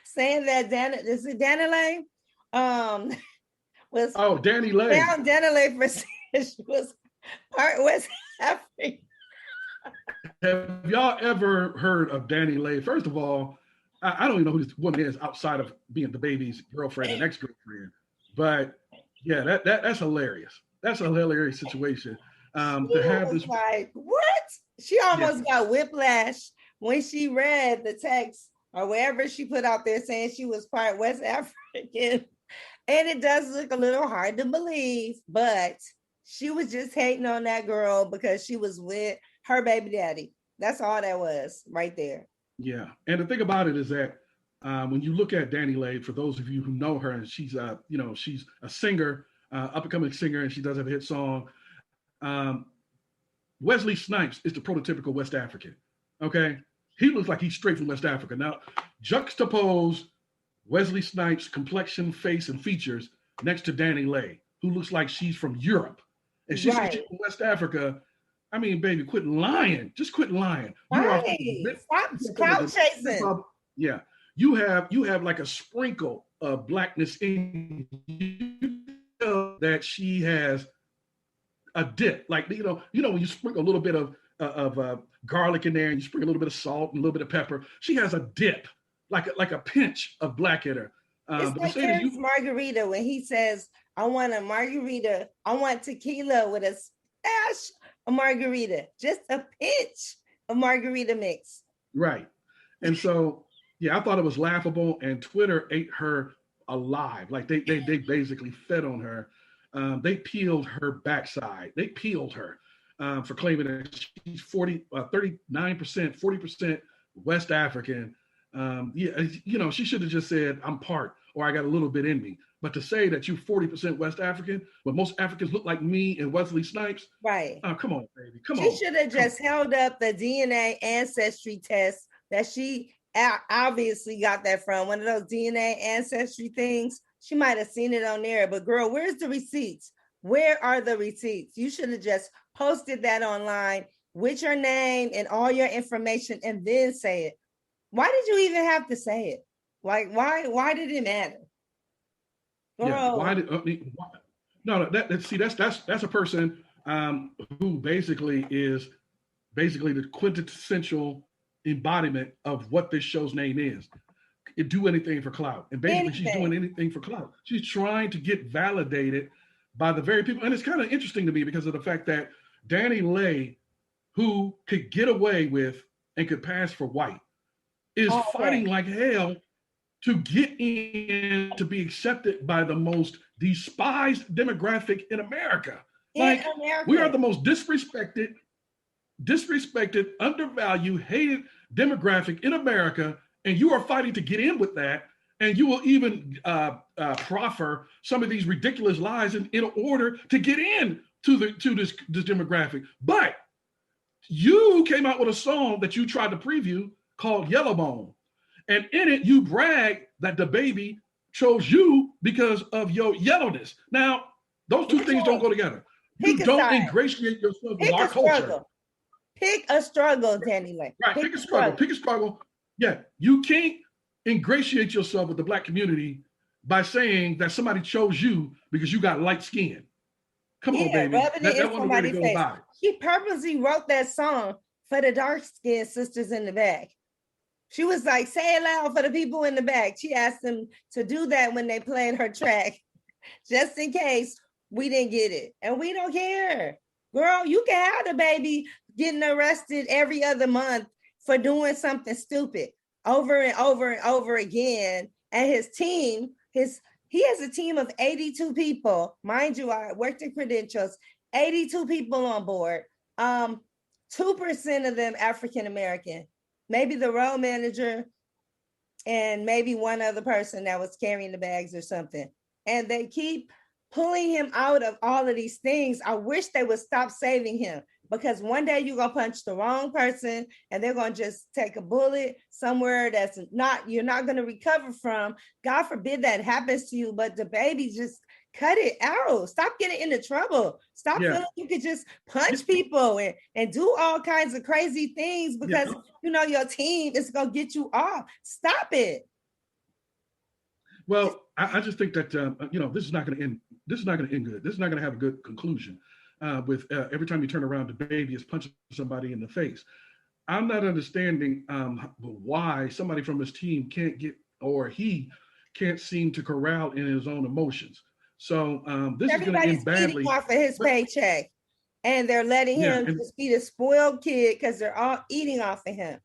saying that Dani Leigh? Dani Leigh. Found Dani Leigh for she was part West African. Have y'all ever heard of Dani Leigh? First of all, I don't even know who this woman is outside of being the baby's girlfriend and ex-girlfriend. But yeah, that's hilarious. That's a hilarious situation. To have this like what? She almost got whiplash when she read the text or wherever she put out there saying she was part West African. And it does look a little hard to believe, but she was just hating on that girl because she was with her baby daddy. That's all that was right there. Yeah. And the thing about it is that when you look at Dani Leigh, for those of you who know her, and she's she's a singer, up-and-coming singer, and she does have a hit song. Wesley Snipes is the prototypical West African. Okay. He looks like he's straight from West Africa. Now, juxtapose Wesley Snipes' complexion, face, and features next to Dani Leigh, who looks like she's from Europe. And she's from West Africa. I mean, baby, quit lying. Just quit lying. Stop clout chasing. Yeah. You have like a sprinkle of blackness in you, that she has a dip. Like, when you sprinkle a little bit of garlic in there and you sprinkle a little bit of salt and a little bit of pepper, she has a dip, like a pinch of black in her. It's like Terry's margarita when he says, I want a margarita. I want tequila with a splash of margarita. Just a pinch of margarita mix. Right. And so, I thought it was laughable, and Twitter ate her alive. Like they basically fed on her. They peeled her backside. They peeled her for claiming that she's 39%, 40% West African. She should have just said, I'm part, or I got a little bit in me. But to say that you're 40% West African, when most Africans look like me and Wesley Snipes, right? Come on, baby, come on. She should have just held up the DNA ancestry test that she obviously got that from one of those DNA ancestry things. She might have seen it on there, but girl, where's the receipts? Where are the receipts? You should have just posted that online with your name and all your information and then say it. Why did you even have to say it? Like, why did it matter? Girl. Yeah, why did no, that's a person who basically is the quintessential embodiment of what this show's name is. It do anything for clout. And basically she's doing anything for clout. She's trying to get validated by the very people. And it's kind of interesting to me because of the fact that Dani Leigh, who could get away with and could pass for white, is fighting like hell to get in to be accepted by the most despised demographic in America. We are the most disrespected, undervalued, hated demographic in America, and you are fighting to get in with that, and you will even proffer some of these ridiculous lies in order to get in to this demographic. But you came out with a song that you tried to preview called Yellowbone, and in it you brag that the baby chose you because of your yellowness. Now, those two things don't go together. You don't ingratiate yourself with our culture. Pick a struggle, Dani Leigh. Right, pick a struggle. Pick a struggle. Yeah, you can't ingratiate yourself with the Black community by saying that somebody chose you because you got light skin. Come on, baby. That wasn't the way to go about it. She purposely wrote that song for the dark-skinned sisters in the back. She was like, say it loud for the people in the back. She asked them to do that when they played her track, just in case we didn't get it. And we don't care. Girl, you can have the baby getting arrested every other month for doing something stupid over and over and over again. And his team, he has a team of 82 people. Mind you, I worked in credentials, 82 people on board. 2% of them African-American, maybe the road manager and maybe one other person that was carrying the bags or something. And they keep pulling him out of all of these things. I wish they would stop saving him, because one day you're going to punch the wrong person and they're going to just take a bullet somewhere you're not going to recover from. God forbid that happens to you, but the baby, just cut it out. Stop getting into trouble. Stop feeling you could just punch people and do all kinds of crazy things because your team is going to get you off. Stop it. Well, I just think that this is not going to end. This is not going to end good. This is not going to have a good conclusion. With every time you turn around, the baby is punching somebody in the face. I'm not understanding why somebody from his team he can't seem to corral in his own emotions. So this is going to end badly. Off of his paycheck, and they're letting him just be the spoiled kid because they're all eating off of him.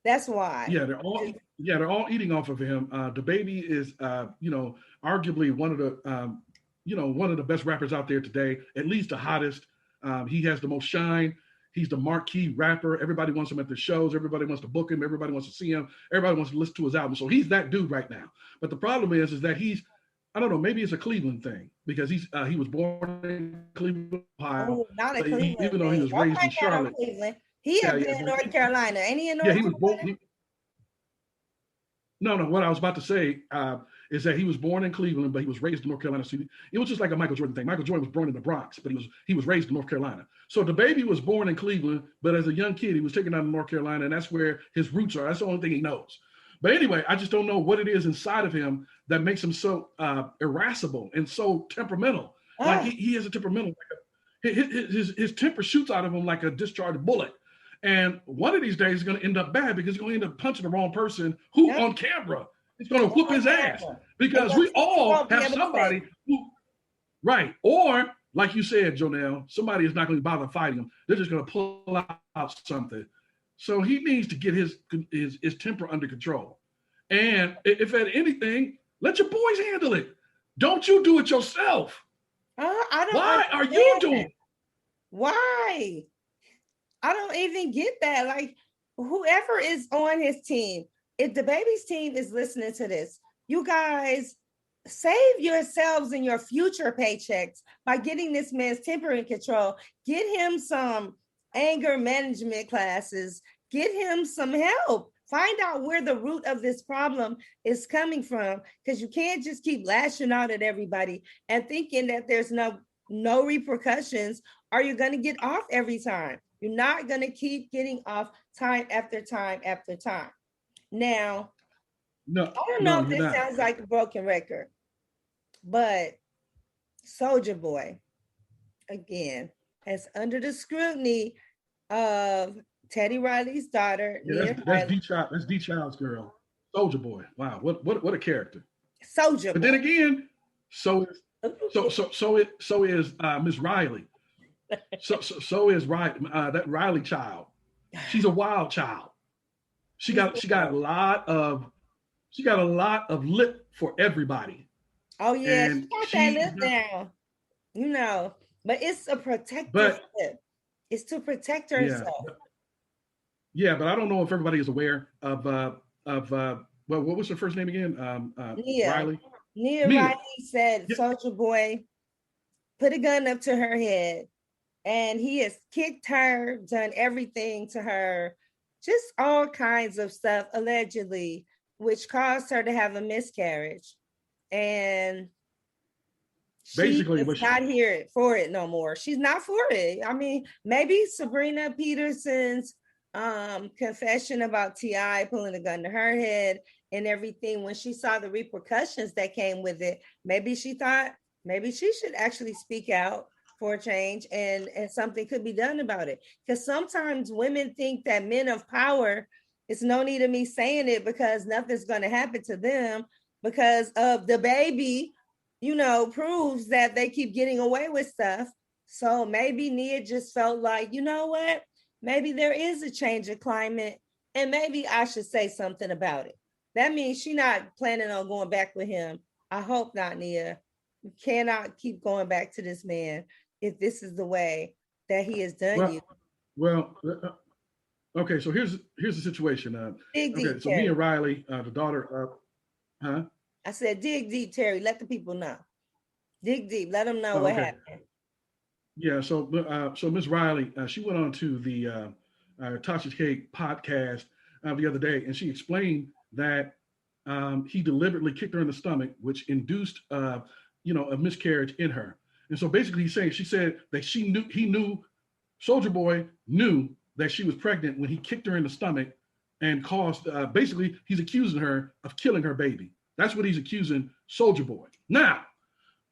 That's why. Yeah, they're all eating off of him. The baby is, arguably one of the best rappers out there today, at least the hottest. He has the most shine. He's the marquee rapper. Everybody wants him at the shows. Everybody wants to book him. Everybody wants to see him. Everybody wants to listen to his album. So he's that dude right now. But the problem is that I don't know, maybe it's a Cleveland thing because he was born in Cleveland, Ohio. Not a Cleveland even though he was raised in Charlotte. He has been in North Carolina. Ain't he in North Carolina? He was born. No, what I was about to say is that he was born in Cleveland, but he was raised in North Carolina. So it was just like a Michael Jordan thing. Michael Jordan was born in the Bronx, but he was raised in North Carolina. So the baby was born in Cleveland, but as a young kid, he was taken out of North Carolina, and that's where his roots are. That's the only thing he knows. But anyway, I just don't know what it is inside of him that makes him so irascible and so temperamental. Like he has a temperamental. His temper shoots out of him like a discharged bullet. And one of these days is going to end up bad because he's going to end up punching the wrong person who on camera is going to whoop his ass. Because we all have somebody who, right. Or like you said, Jonelle, somebody is not going to bother fighting him. They're just going to pull out something. So he needs to get his temper under control. And if at anything, let your boys handle it. Don't you do it yourself. Why are you doing it? Why? I don't even get that. Like, whoever is on his team, if the baby's team is listening to this, you guys save yourselves and your future paychecks by getting this man's temper in control. Get him some anger management classes. Get him some help. Find out where the root of this problem is coming from, because you can't just keep lashing out at everybody and thinking that there's no no repercussions, or you're going to get off every time. You're not going to keep getting off time after time after time. Now, no, I don't know if this sounds like a broken record, but Soulja Boy, again, is under the scrutiny of Teddy Riley's daughter. Yeah, that's D Child's girl, Soulja Boy. Wow, what a character. Soulja Boy. But then again, so is Miss Riley. So is that Riley child. She's a wild child. She got a lot of lip for everybody. Oh yeah, she got that lip down. You know, but it's a protective lip. It's to protect herself. Yeah, but I don't know if everybody is aware of well, what was her first name again? Nia. Riley. Nia Riley said Soulja Boy put a gun up to her head, and he has kicked her, done everything to her, just all kinds of stuff, allegedly, which caused her to have a miscarriage. And basically, she's not here for it no more. She's not for it. I mean, maybe Sabrina Peterson's confession about T.I. pulling a gun to her head and everything, when she saw the repercussions that came with it, maybe she thought maybe she should actually speak out for a change and something could be done about it. Because sometimes women think that men of power, it's no need of me saying it because nothing's going to happen to them because of the baby, you know, proves that they keep getting away with stuff. So maybe Nia just felt like, you know what, maybe there is a change of climate and maybe I should say something about it. That means she's not planning on going back with him. I hope not, Nia. You cannot keep going back to this man if this is the way that he has done you. Well, okay, so here's the situation. Dig deep, so Nia Riley, the daughter of, I said, dig deep, Terry. Let the people know. Dig deep. Let them know what happened. Yeah, so Miss Riley, she went on to the Tasha K podcast the other day, and she explained that he deliberately kicked her in the stomach, which induced a miscarriage in her. And so basically she said that Soulja Boy knew that she was pregnant when he kicked her in the stomach and caused, basically he's accusing her of killing her baby. That's what he's accusing Soulja Boy. Now,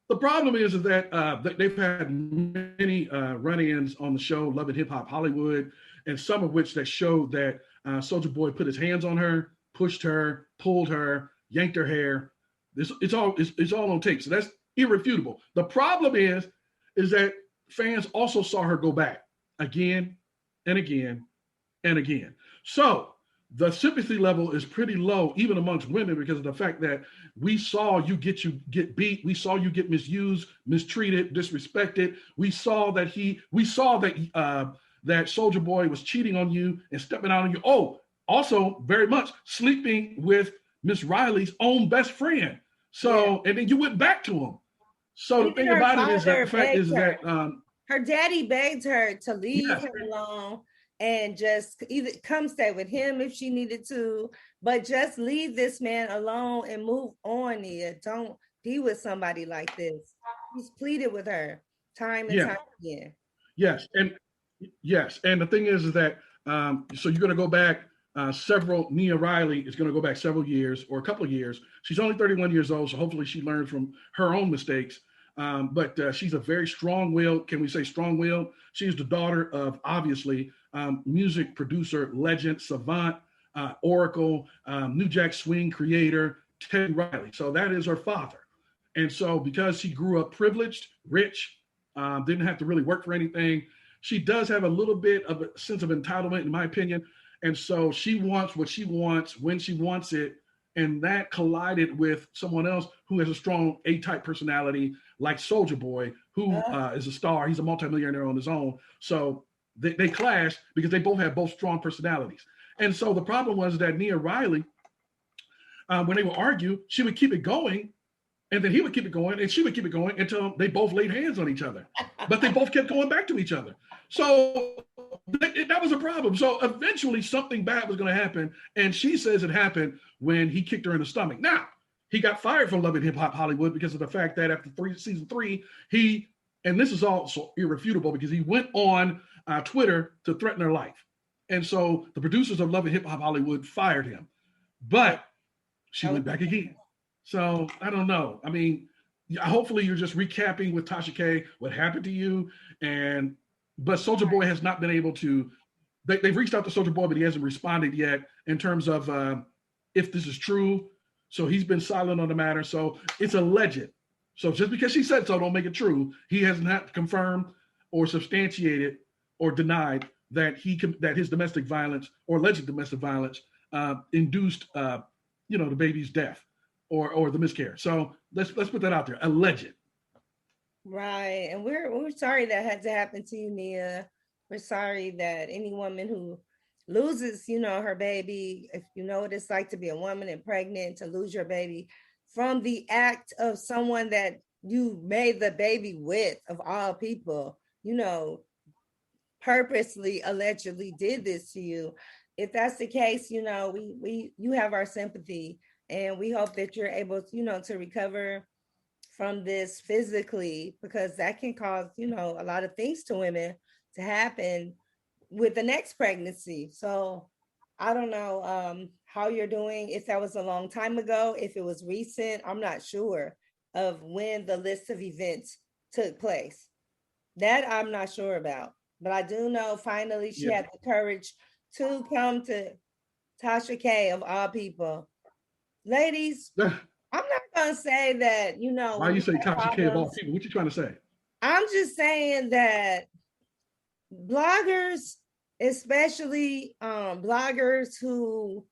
the problem is that they've had many run-ins on the show, Love and Hip Hop Hollywood, and some of which that showed that Soulja Boy put his hands on her, pushed her, pulled her, yanked her hair. It's all on tape. So that's irrefutable. The problem is that fans also saw her go back again and again and again. So the sympathy level is pretty low, even amongst women, because of the fact that we saw you get beat. We saw you get misused, mistreated, disrespected. We saw that that Soulja Boy was cheating on you and stepping out on you. Oh, also very much sleeping with Miss Riley's own best friend. So, and then you went back to him. So the thing about it is that the fact is that her daddy begged her to leave him alone and just either come stay with him if she needed to, but just leave this man alone and move on. Nia, don't be with somebody like this. He's pleaded with her time and time again. Yes, and the thing is that so you're going to go back Nia Riley is going to go back several years or a couple of years. She's only 31 years old, so hopefully she learns from her own mistakes. But she's a very strong-willed, can we say strong-willed? She's the daughter of, obviously, music producer, legend, savant, Oracle, New Jack Swing creator, Teddy Riley. So that is her father. And so because she grew up privileged, rich, didn't have to really work for anything, she does have a little bit of a sense of entitlement, in my opinion. And so she wants what she wants when she wants it. And that collided with someone else who has a strong A-type personality like Soulja Boy, who is a star. He's a multimillionaire on his own. So they clash because they both have strong personalities. And so the problem was that Nia Riley, when they would argue, she would keep it going. And then he would keep it going and she would keep it going until they both laid hands on each other. But they both kept going back to each other. So that was a problem. So eventually something bad was going to happen. And she says it happened when he kicked her in the stomach. Now, he got fired from Love and Hip Hop Hollywood because of the fact that after season 3, he And this is also irrefutable because he went on Twitter to threaten her life. And so the producers of Love and Hip Hop Hollywood fired him. But she went back again. So I don't know. I mean, hopefully you're just recapping with Tasha K what happened to you. But Soulja Boy has not been able to. They've reached out to Soulja Boy, but he hasn't responded yet in terms of if this is true. So he's been silent on the matter. So it's alleged. So just because she said so, don't make it true. He hasn't had confirmed or substantiated or denied that his domestic violence or alleged domestic violence induced the baby's death or the miscarriage. So let's put that out there. Alleged. Right. And we're sorry that had to happen to you, Nia. We're sorry that any woman who loses, her baby, if you know what it's like to be a woman and pregnant, to lose your baby from the act of someone that you made the baby with, of all people, purposely, allegedly did this to you. If that's the case, you have our sympathy, and we hope that you're able to, to recover from this physically, because that can cause, a lot of things to women to happen with the next pregnancy. So I don't know how you're doing, if that was a long time ago, if it was recent. I'm not sure of when the list of events took place. That I'm not sure about. But I do know finally she had the courage to come to Tasha K, of all people. Ladies, I'm not going to say that, Why you say Tasha K of all people? What you trying to say? I'm just saying that bloggers, especially bloggers who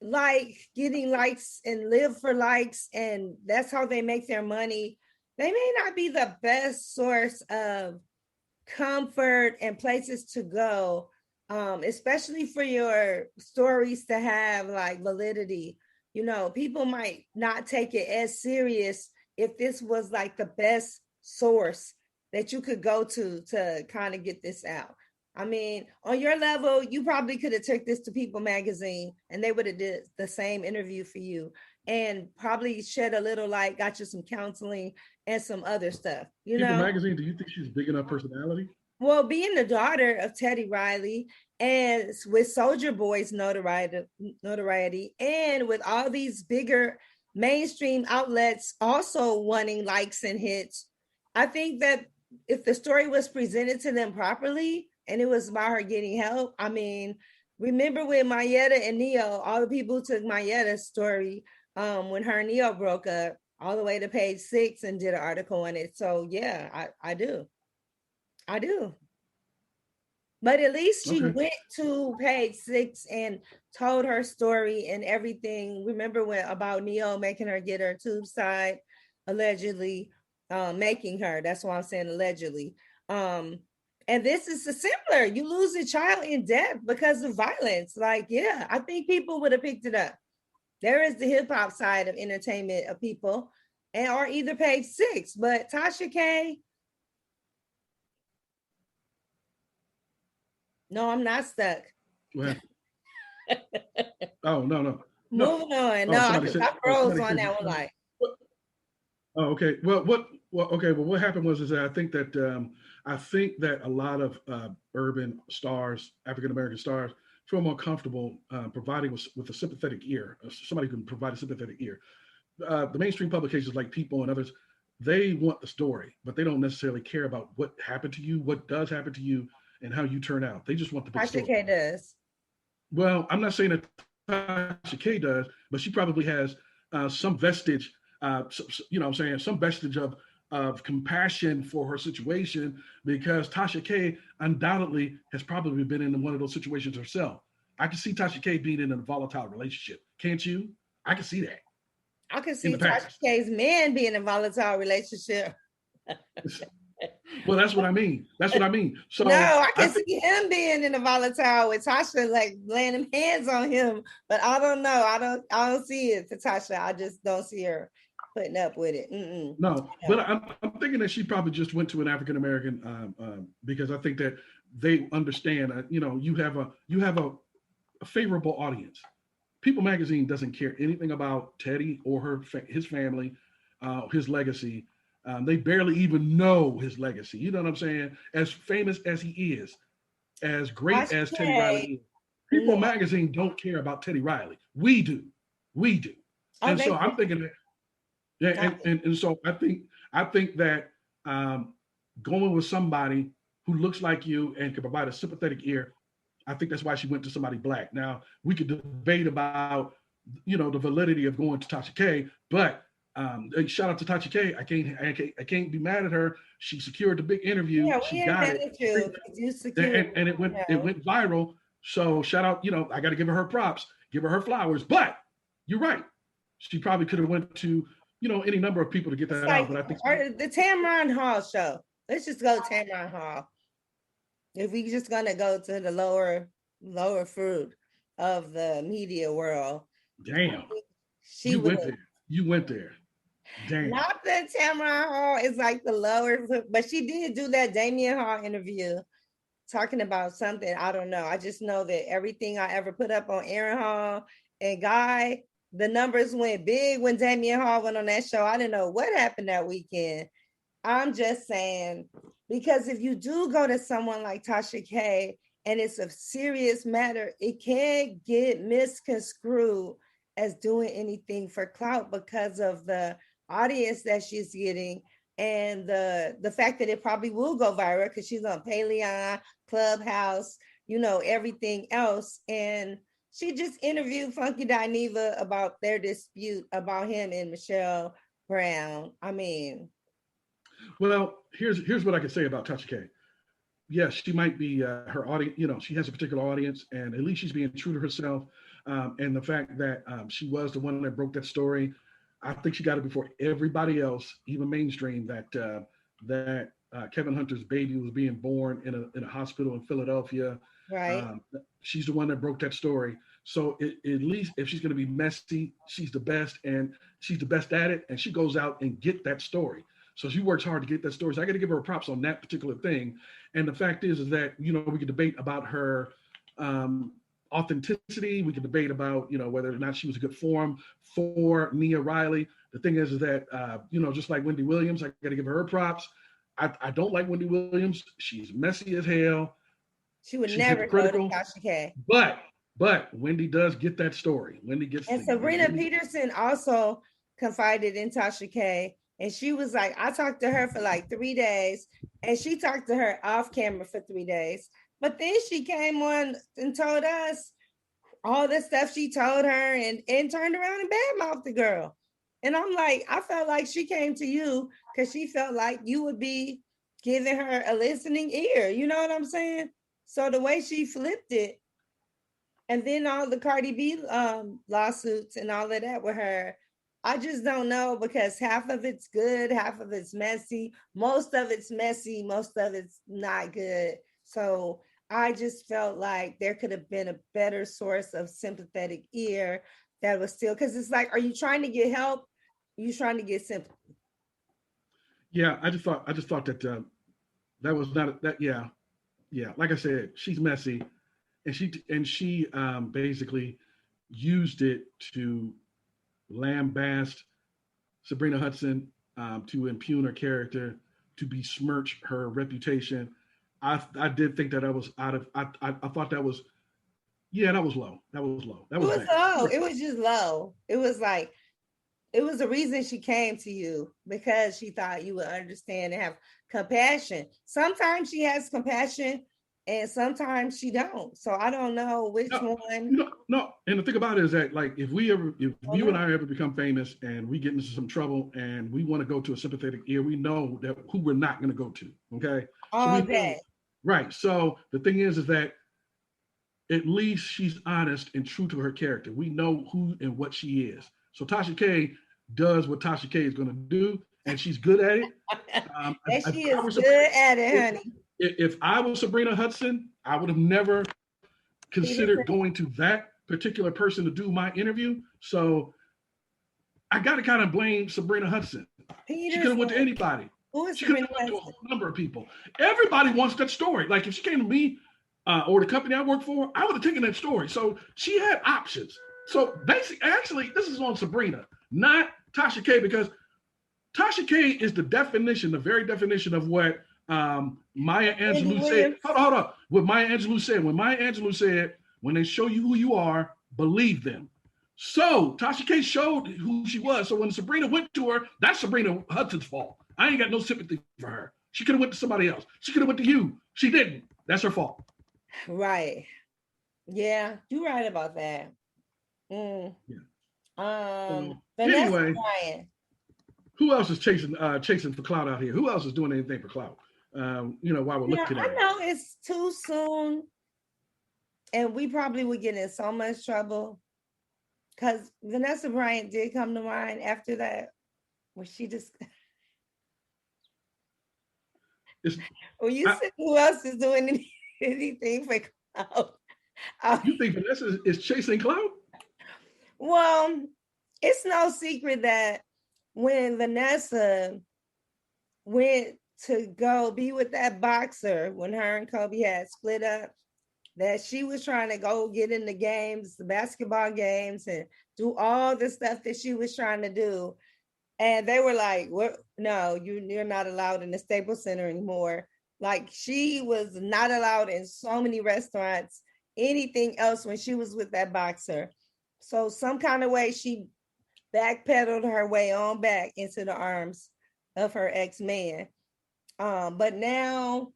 like getting likes and live for likes, and that's how they make their money, they may not be the best source of comfort and places to go, especially for your stories to have like validity. People might not take it as serious if this was like the best source that you could go to kind of get this out. I mean, on your level, you probably could have took this to People magazine and they would have did the same interview for you and probably shed a little light, got you some counseling and some other stuff. People magazine, do you think she's big enough personality? Well, being the daughter of Teddy Riley and with Soulja Boy's notoriety, and with all these bigger mainstream outlets also wanting likes and hits, I think that if the story was presented to them properly and it was about her getting help, I mean, remember with Mayetta and Neo, all the people who took Mayetta's story when her and Neo broke up all the way to page 6 and did an article on it. So yeah, I do. But at least she went to page 6 and told her story and everything. Remember about Neo making her get her tube side, allegedly making her. That's why I'm saying allegedly. And this is similar. You lose a child in death because of violence. Like, yeah, I think people would have picked it up. There is the hip hop side of entertainment of people, or either page 6. But Tasha K, no, I'm not stuck. Oh, no. Moving on. No, I froze on that one. Like, oh, okay. Well, what happened was that I think that a lot of urban stars, African American stars, feel more comfortable providing with a sympathetic ear. Somebody who can provide a sympathetic ear. The mainstream publications like People and others, they want the story, but they don't necessarily care about what happened to you, what does happen to you, and how you turn out. They just want the big story. Tasha K does. Well, I'm not saying that Tasha K does, but she probably has some vestige, some vestige of compassion for her situation, because Tasha K undoubtedly has probably been in one of those situations herself. I can see Tasha K being in a volatile relationship. Can't you? I can see that. I can see Tasha K's man being in a volatile relationship. Well, that's what I mean. So no, I can see him being in a volatile with Tasha, like laying them hands on him. But I don't know. I don't see it for Tasha. I just don't see her putting up with it. No, but I'm thinking that she probably just went to an African American because I think that they understand. You have a favorable audience. People magazine doesn't care anything about Teddy or his family, his legacy. They barely even know his legacy. You know what I'm saying? As famous as he is, as great as Teddy Riley is, People Magazine don't care about Teddy Riley. We do. Oh, and so I'm thinking that, yeah, and so I think that going with somebody who looks like you and can provide a sympathetic ear, I think that's why she went to somebody black. Now we could debate about, the validity of going to Tasha K, but shout out to Tasha K. I can't be mad at her. She secured the big interview. Yeah, she got it. You secured, and it went viral. So shout out, I got to give her props, give her flowers. But you're right. She probably could have went to, any number of people to get that out. But I think the Tamron Hall show. Let's just go to Tamron Hall. If we just gonna go to the lower fruit of the media world. Damn. You went there. Damn. Not the Tamron Hall. It's like the lower, but she did do that Damian Hall interview talking about something. I don't know. I just know that everything I ever put up on Aaron Hall and Guy, the numbers went big when Damian Hall went on that show. I didn't know what happened that weekend. I'm just saying, because if you do go to someone like Tasha K and it's a serious matter, it can get misconstrued as doing anything for clout because of the audience that she's getting and the fact that it probably will go viral because she's on Patreon, Clubhouse, everything else. And she just interviewed Funky Dineva about their dispute about him and Michelle Brown. I mean, well, here's what I can say about Tasha K. Yes, she might be her audience. She has a particular audience, and at least she's being true to herself. And the fact that she was the one that broke that story, I think she got it before everybody else, even mainstream. That Kevin Hunter's baby was being born in a hospital in Philadelphia. Right. She's the one that broke that story. So at least if she's going to be messy, she's the best, and she's the best at it. And she goes out and get that story. So she works hard to get that story. So I got to give her props on that particular thing. And the fact is that, we could debate about her authenticity. We could debate about, whether or not she was a good forum for Nia Riley. The thing is that, just like Wendy Williams, I got to give her props. I don't like Wendy Williams. She's messy as hell. She would never go to Tasha K. But Wendy does get that story. Wendy gets. And Sabrina Peterson also confided in Tasha K. And she was like, I talked to her for like 3 days, and she talked to her off camera for 3 days. But then she came on and told us all the stuff she told her and turned around and badmouthed the girl. And I'm like, I felt like she came to you because she felt like you would be giving her a listening ear. You know what I'm saying? So the way she flipped it, and then all the Cardi B lawsuits and all of that with her, I just don't know, because half of it's good, half of it's messy. Most of it's messy, most of it's not good. So I just felt like there could have been a better source of sympathetic ear that was still, because it's like, are you trying to get help? Are you trying to get sympathy? Yeah, I just thought that that was not that. Yeah. Like I said, she's messy, and she basically used it to lambast Sabrina Hudson, to impugn her character, to besmirch her reputation. I did think that was out of. I thought that was. Yeah, that was low. That was low. It was low. It was just low. It was like, it was the reason she came to you, because she thought you would understand and have compassion. Sometimes she has compassion and sometimes she don't. So I don't know which one. No. And the thing about it is that, like, if you and I ever become famous and we get into some trouble and we want to go to a sympathetic ear, we know that who we're not going to go to. Okay. All day. Right. So the thing is that at least she's honest and true to her character. We know who and what she is. So Tasha K does what Tasha K is going to do, and she's good at it. She is good at it, honey. If I was Sabrina Hudson, I would have never considered going to that particular person to do my interview. So I got to kind of blame Sabrina Hudson. She could have went to anybody. She could have went to a whole number of people. Everybody wants that story. Like, if she came to me or the company I work for, I would have taken that story. So she had options. So basically, actually, this is on Sabrina, not Tasha K, because Tasha K is the definition, the very definition of what Maya Angelou said. Hold on. What Maya Angelou said. When Maya Angelou said, when they show you who you are, believe them. So Tasha K showed who she was. So when Sabrina went to her, that's Sabrina Hudson's fault. I ain't got no sympathy for her. She could have went to somebody else. She could have went to you. She didn't. That's her fault. Right. Yeah, you're right about that. Yeah. Anyway, who else is chasing for clout out here? Who else is doing anything for clout? While we're looking at it. I know it's too soon, and we probably would get in so much trouble because Vanessa Bryant did come to mind after that, where she just. Well, you said who else is doing anything for clout? You think Vanessa is chasing clout? Well, it's no secret that when Vanessa went to go be with that boxer, when her and Kobe had split up, that she was trying to go get in the games, the basketball games, and do all the stuff that she was trying to do. And they were like, "What? No, you're not allowed in the Staples Center anymore." Like, she was not allowed in so many restaurants, anything else when she was with that boxer. So some kind of way she backpedaled her way on back into the arms of her ex-man. But now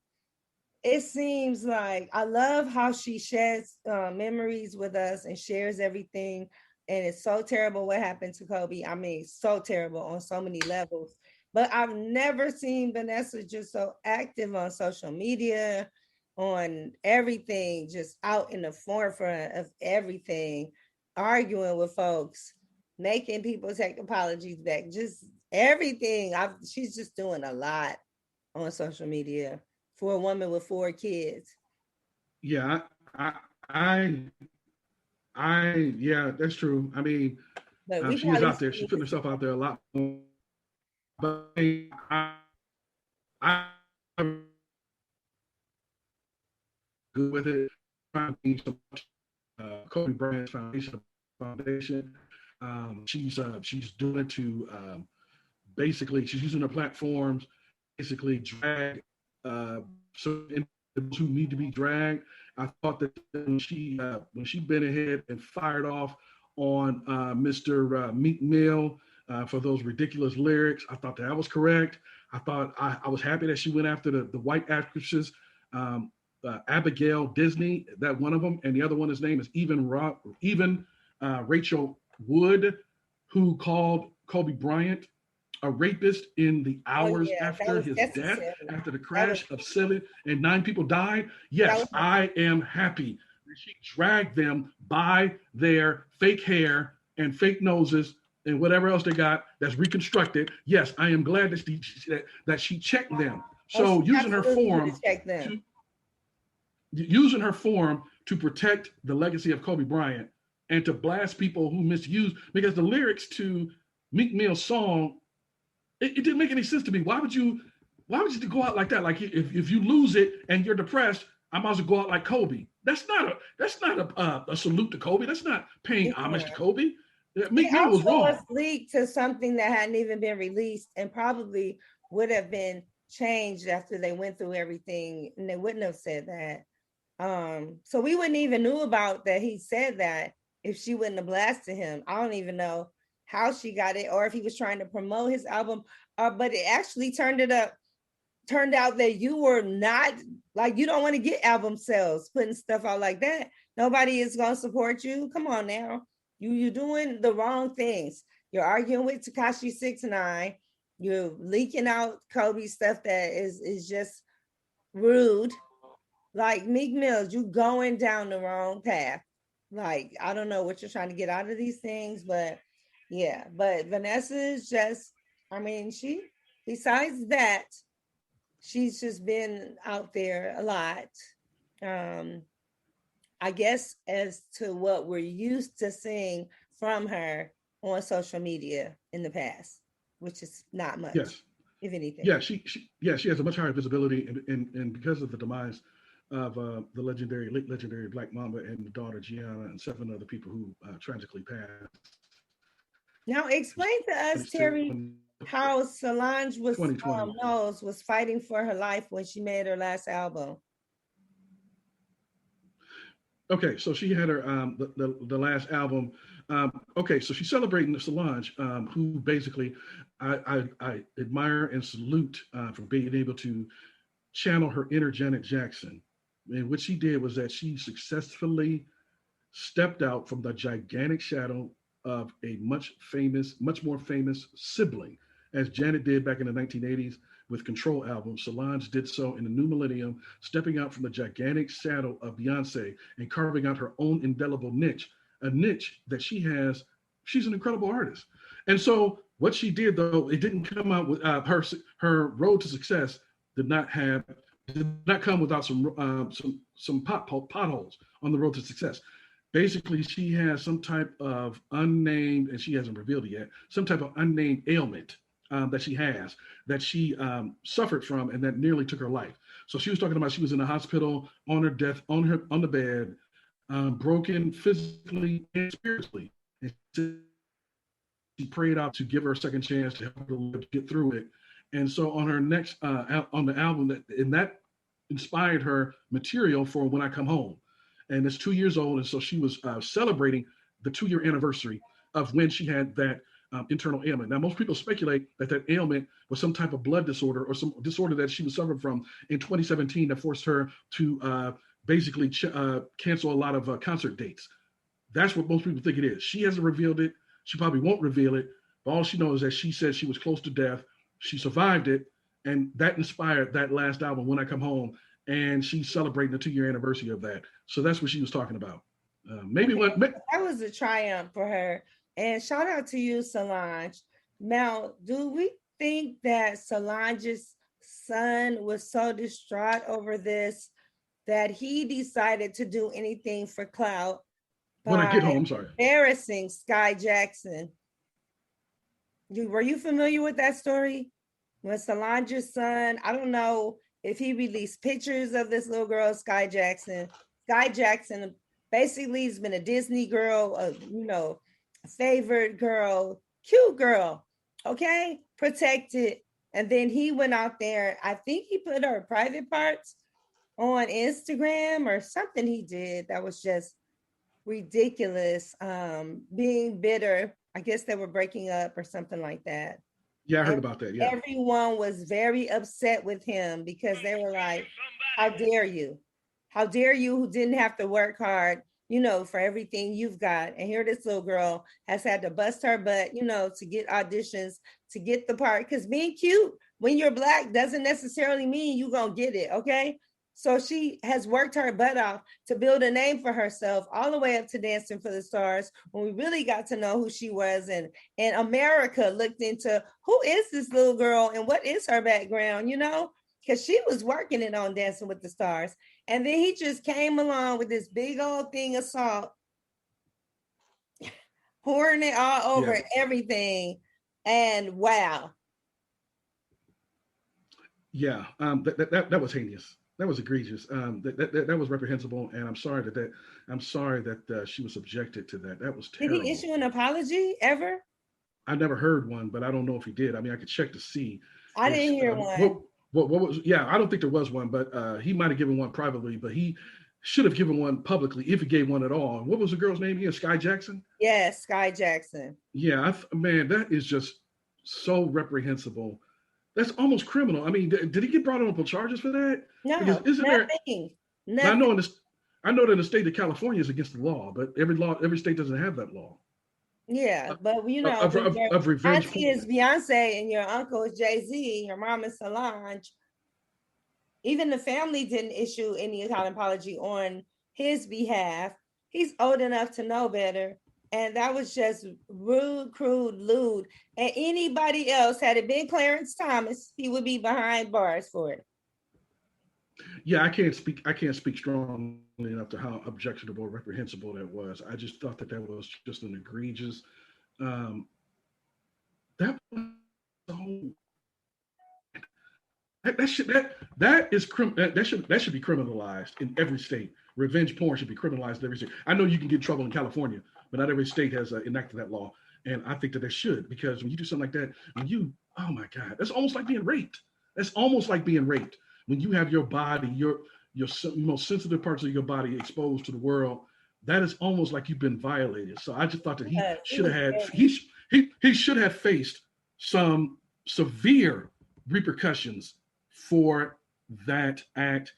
it seems like, I love how she shares memories with us and shares everything. And it's so terrible what happened to Kobe. I mean, so terrible on so many levels. But I've never seen Vanessa just so active on social media, on everything, just out in the forefront of everything, arguing with folks, making people take apologies back, just everything. She's just doing a lot on social media for a woman with 4 kids. Yeah, yeah, that's true. I mean, she is out there. She's putting herself out there a lot more. But I good with it. Kobe Bryant's foundation. She's doing it to basically, she's using her platforms basically drag certain individuals who need to be dragged. I thought that when she bent ahead and fired off on Mr. Meek Mill for those ridiculous lyrics, I thought that was correct. I thought I was happy that she went after the white actresses, Abigail Disney, that one of them, and the other one, his name is Rachel Wood, who called Kobe Bryant a rapist in the hours after his death, after the crash of 7 and 9 people died. Yes, I am happy that she dragged them by their fake hair and fake noses and whatever else they got that's reconstructed. Yes, I am glad that she checked them. So using her form to protect the legacy of Kobe Bryant and to blast people who misuse, because the lyrics to Meek Mill's song, it didn't make any sense to me. Why would you go out like that? Like, if you lose it and you're depressed, I might as well go out like Kobe. That's not a salute to Kobe. That's not paying homage to Kobe. Meek Mill was wrong. It was leaked to something that hadn't even been released and probably would have been changed after they went through everything, and they wouldn't have said that. So we wouldn't even knew about that he said that if she wouldn't have blasted him. I don't even know how she got it, or if he was trying to promote his album, but it actually turned out that you were not, like, you don't want to get album sales putting stuff out like that. Nobody is going to support you. Come on now. You're doing the wrong things. You're arguing with Tekashi 6ix9ine. You're leaking out Kobe stuff that is just rude. Like, Meek Mill, you going down the wrong path. Like, I don't know what you're trying to get out of these things, but yeah, but Vanessa is just, I mean, besides that, she's just been out there a lot. I guess as to what we're used to seeing from her on social media in the past, which is not much, if anything. Yeah, she has a much higher visibility, and because of the demise of the late legendary Black Mamba and the daughter Gianna and 7 other people who tragically passed. Now explain to us, Terry, how Solange was fighting for her life when she made her last album. Okay, so she had her the last album. Okay, so she's celebrating Solange, who basically I admire and salute for being able to channel her inner Janet Jackson. And what she did was that she successfully stepped out from the gigantic shadow of a much more famous sibling, as Janet did back in the 1980s with Control album. Solange did so in the new millennium, stepping out from the gigantic shadow of Beyonce and carving out her own indelible niche, a niche that she has. She's an incredible artist. And so what she did, though, it didn't come out with her road to success did not come without some potholes on the road to success. Basically, she has some type of unnamed, and she hasn't revealed it yet, some type of unnamed ailment that she suffered from, and that nearly took her life. So she was talking about she was in the hospital on the bed, broken physically and spiritually. And she prayed out to give her a second chance to help her get through it. And so on her next on the album, that inspired her material for When I Come Home. And it's 2 years old. And so she was celebrating the 2-year anniversary of when she had that internal ailment. Now, most people speculate that ailment was some type of blood disorder or some disorder that she was suffering from in 2017 that forced her to basically cancel a lot of concert dates. That's what most people think it is. She hasn't revealed it. She probably won't reveal it. But all she knows is that she said she was close to death. She survived it. And that inspired that last album, When I Come Home. And she's celebrating the 2-year anniversary of that. So that's what she was talking about. That was a triumph for her. And shout out to you, Solange. Now, do we think that Solange's son was so distraught over this that he decided to do anything for clout? When I get home, sorry. Embarrassing Skye Jackson. Were you familiar with that story? When Solange's son, I don't know if he released pictures of this little girl, Skye Jackson. Skye Jackson basically has been a Disney girl, a favorite girl, cute girl, okay, protected. And then he went out there. I think he put her private parts on Instagram or something he did that was just ridiculous. Being bitter. I guess they were breaking up or something like that. Yeah, I heard about that. Yeah. Everyone was very upset with him because they were like, how dare you? How dare you who didn't have to work hard, for everything you've got. And here this little girl has had to bust her butt, to get auditions, to get the part. Because being cute when you're Black doesn't necessarily mean you're going to get it, okay? So she has worked her butt off to build a name for herself all the way up to Dancing for the Stars when we really got to know who she was. And America looked into who is this little girl and what is her background, because she was working it on Dancing with the Stars. And then he just came along with this big old thing of salt, pouring it all over everything. And wow. Yeah, that was heinous. That was egregious. That was reprehensible, and I'm sorry that she was subjected to that. That was terrible. Did he issue an apology ever? I never heard one, but I don't know if he did. I mean, I could check to see. I didn't hear one. What was? Yeah, I don't think there was one, but he might have given one privately, but he should have given one publicly if he gave one at all. What was the girl's name again? Skye Jackson? Yes, Skye Jackson. Yeah, man, that is just so reprehensible. That's almost criminal. I mean, did he get brought on charges for that? No, nothing. I know that in the state of California is against the law, but every state doesn't have that law. Yeah, but of revenge. Auntie is Beyonce and your uncle is Jay-Z, your mom is Solange. Even the family didn't issue any kind of apology on his behalf. He's old enough to know better. And that was just rude, crude, lewd. And anybody else, had it been Clarence Thomas, he would be behind bars for it. Yeah, I can't speak strongly enough to how objectionable, reprehensible that was. I just thought that was just an egregious. That should be criminalized in every state. Revenge porn should be criminalized in every state. I know you can get in trouble in California, but not every state has enacted that law. And I think that they should, because when you do something like that, when you Oh my God, that's almost like being raped. That's almost like being raped when you have your body, your most sensitive parts of your body exposed to the world. That is almost like you've been violated. So I just thought that he should have had he should have faced some severe repercussions for that act,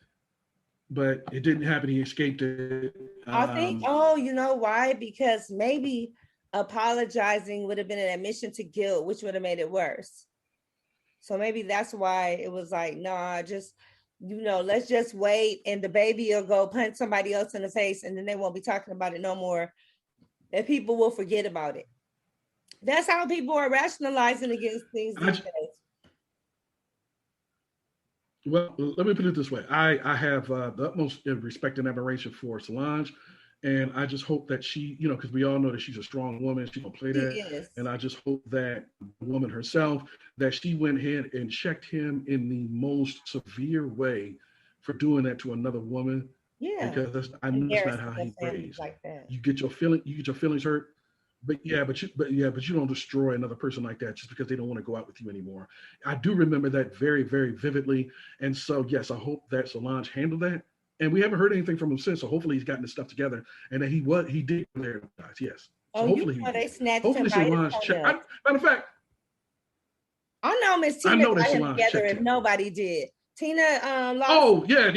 but it didn't happen. He escaped it. I think, you know why? Because maybe apologizing would have been an admission to guilt, which would have made it worse. So maybe that's why it was like, nah, just, let's just wait and the baby will go punch somebody else in the face and then they won't be talking about it no more. And people will forget about it. That's how people are rationalizing against things these days. Well, let me put it this way. I have the utmost respect and admiration for Solange. And I just hope that she, because we all know that she's a strong woman. She don't play that. And I just hope that the woman herself, that she went ahead and checked him in the most severe way for doing that to another woman. Yeah. Because I know that's not how he plays. Like that. You get your feelings hurt. But you don't destroy another person like that just because they don't want to go out with you anymore. I do remember that very, very vividly. And so, yes, I hope that Solange handled that. And we haven't heard anything from him since. So hopefully he's gotten his stuff together and that he did there. Yes. So hopefully they snatched hopefully Solange matter of fact. I know Miss Tina got him together if nobody did. Tina lost. Oh, yeah.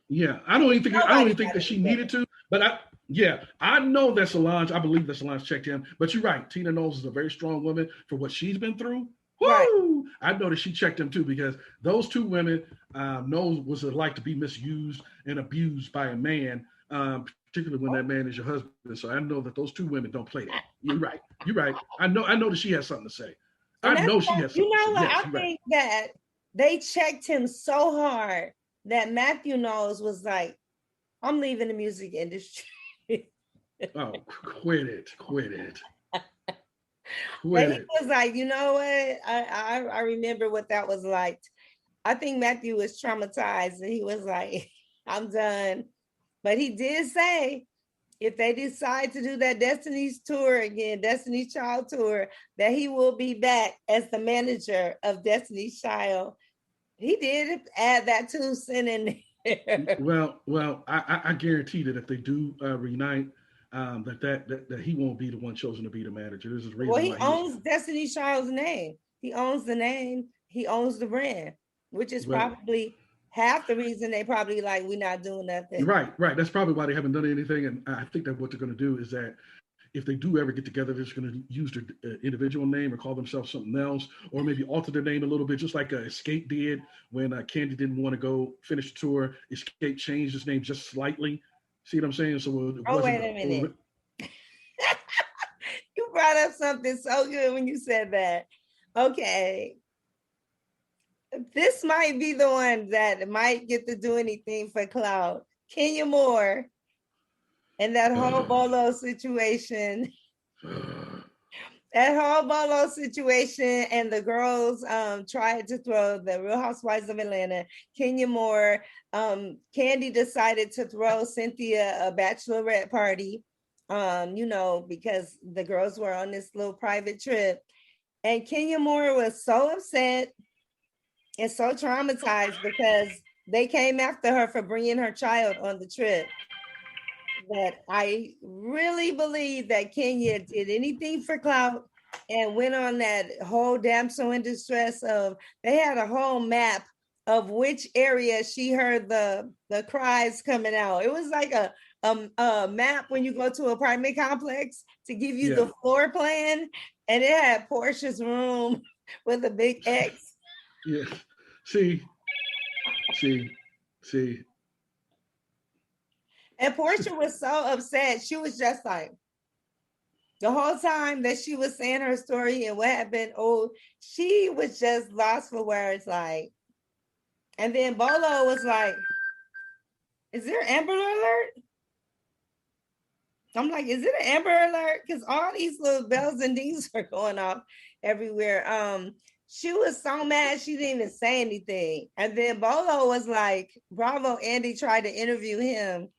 Yeah. I don't even think that she needed to, but I know that Solange, I believe that Solange checked him, but you're right. Tina Knowles is a very strong woman for what she's been through. Woo! Right. I know that she checked him too, because those two women knows what it's like to be misused and abused by a man, particularly when that man is your husband. So I know that those two women don't play that. You're right. I know that she has something to say. I know she has something to say. Yes, I think that they checked him so hard that Matthew Knowles was like, I'm leaving the music industry. Oh, quit it. But he was like, you know what? I remember what that was like. I think Matthew was traumatized and he was like, I'm done. But he did say, if they decide to do that Destiny's tour again, Destiny's Child tour, that he will be back as the manager of Destiny's Child. He did add that 2 cents in there. Well, I guarantee that if they do reunite, that he won't be the one chosen to be the manager. There's a reason. Well, he owns Destiny's Child's name. He owns the name. He owns the brand, which is probably half the reason they probably like, we're not doing nothing. Right. That's probably why they haven't done anything. And I think that what they're going to do is that if they do ever get together, they're just going to use their individual name or call themselves something else, or maybe alter their name a little bit, just like Escape did when Candy didn't want to go finish the tour. Escape changed his name just slightly. See what I'm saying? So wait a minute. You brought up something so good when you said that. Okay. This might be the one that might get to do anything for clout. Kenya Moore and that whole BOLO situation. That whole BOLO situation, and the girls tried to throw the Real Housewives of Atlanta. Kenya Moore, Candy decided to throw Cynthia a bachelorette party, because the girls were on this little private trip. And Kenya Moore was so upset and so traumatized because they came after her for bringing her child on the trip, that I really believe that Kenya did anything for clout and went on that whole damsel in distress of, they had a whole map of which area she heard the cries coming out. It was like a map when you go to an apartment complex to give you the floor plan, and it had Porsha's room with a big X. Yeah. See. And Porsha was so upset. She was just like, the whole time that she was saying her story and what happened, she was just lost for words. Like, and then BOLO was like, is there Amber Alert? I'm like, is it an Amber Alert? Because all these little bells and dings are going off everywhere. She was so mad she didn't even say anything. And then BOLO was like, Bravo Andy tried to interview him,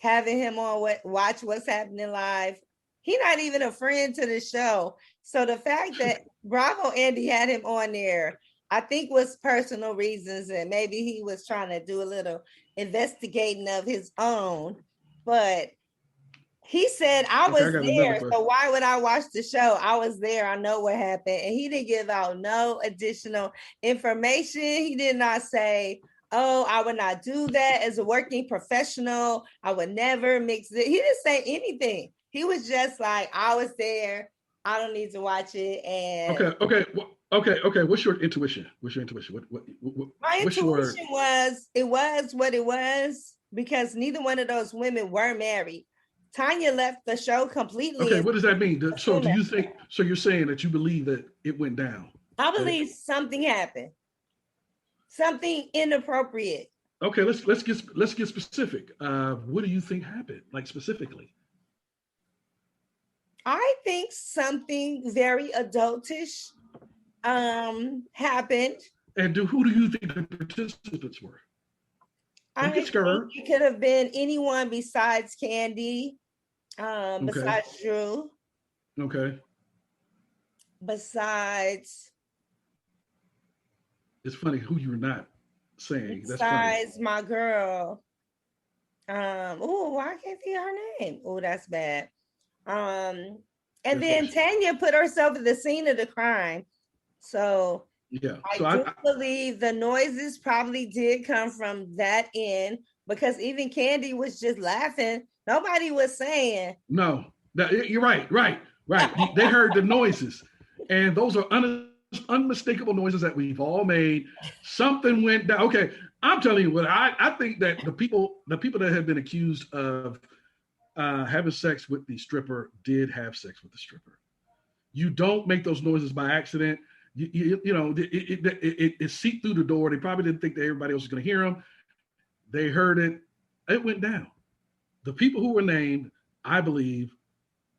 having him on Watch What's Happening Live. He's not even a friend to the show. So the fact that Bravo Andy had him on there, I think was personal reasons, and maybe he was trying to do a little investigating of his own. But he said, I was there, so why would I watch the show? I was there. I know what happened. And he didn't give out no additional information. He did not say, oh, I would not do that as a working professional. I would never mix it. He didn't say anything. He was just like, I was there. I don't need to watch it. And okay. What's your intuition? My intuition was, it was what it was, because neither one of those women were married. Tanya left the show completely. Okay, what does that mean? So do you think, so you're saying that you believe that it went down? I believe something happened. Something inappropriate. Okay, let's get specific. What do you think happened, like specifically? I think something very adultish happened. And who do you think the participants were? I think it could have been anyone besides Candy, besides Drew. Okay. Besides. It's funny who you're not saying. Besides my girl. Oh, why can't I see her name? Oh, that's bad. And then Tanya put herself at the scene of the crime. So yeah, I believe the noises probably did come from that end, because even Candy was just laughing. Nobody was saying. No, you're right. They heard the noises, and those are unmistakable noises that we've all made. Something went down. Okay, I'm telling you what I think that the people that have been accused of having sex with the stripper did have sex with the stripper. You don't make those noises by accident. You know, it seeped through the door. They probably didn't think that everybody else was going to hear them. They heard it. It went down. The people who were named, I believe,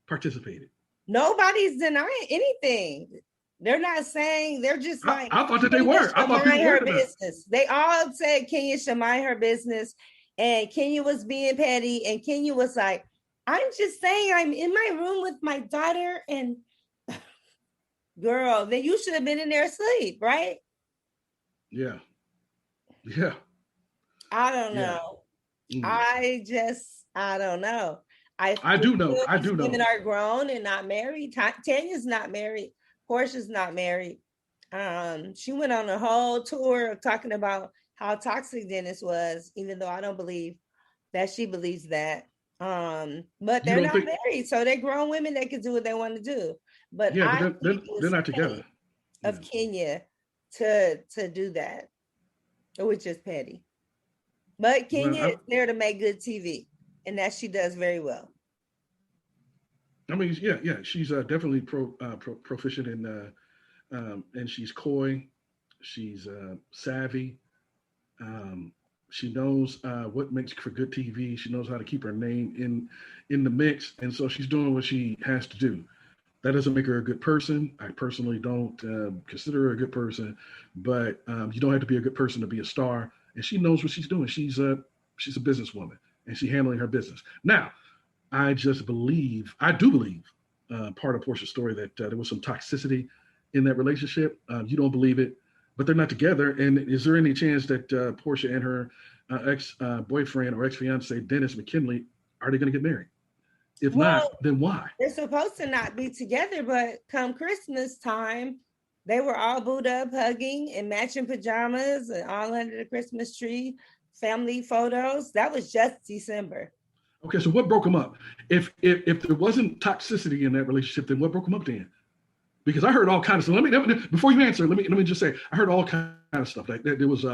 participated. Nobody's denying anything. They're not saying, they're just like, I thought that they were. I thought people were business. They all said Kenya should mind her business, and Kenya was being petty, and Kenya was like, I'm just saying, I'm in my room with my daughter, and girl, then you should have been in there asleep, right? Yeah. I don't know. I don't know. I do know. Women are grown and not married. Tanya's not married. Porsha's not married. She went on a whole tour of talking about how toxic Dennis was, even though I don't believe that she believes that. But they're not married, so they're grown women that can do what they want to do. But yeah, they're not together. Of Kenya to do that, which is petty. But Kenya is there to make good TV, and that she does very well. I mean, yeah, she's definitely proficient in, and she's coy, she's savvy. She knows what makes for good TV. She knows how to keep her name in the mix, and so she's doing what she has to do. That doesn't make her a good person. I personally don't consider her a good person, but you don't have to be a good person to be a star. And she knows what she's doing. She's a businesswoman, and she's handling her business. Now, I do believe part of Porsha's story that there was some toxicity in that relationship. You don't believe it, but they're not together. And is there any chance that Porsha and her ex-boyfriend or ex-fiance, Dennis McKinley, are they going to get married? If not, then why? They're supposed to not be together, but come Christmas time, they were all booed up, hugging in matching pajamas and all under the Christmas tree, family photos. That was just December. Okay, so what broke them up? If there wasn't toxicity in that relationship, then what broke them up then? Because I heard all kinds of stuff. Let me before you answer, let me just say I heard all kinds of stuff. Like that there was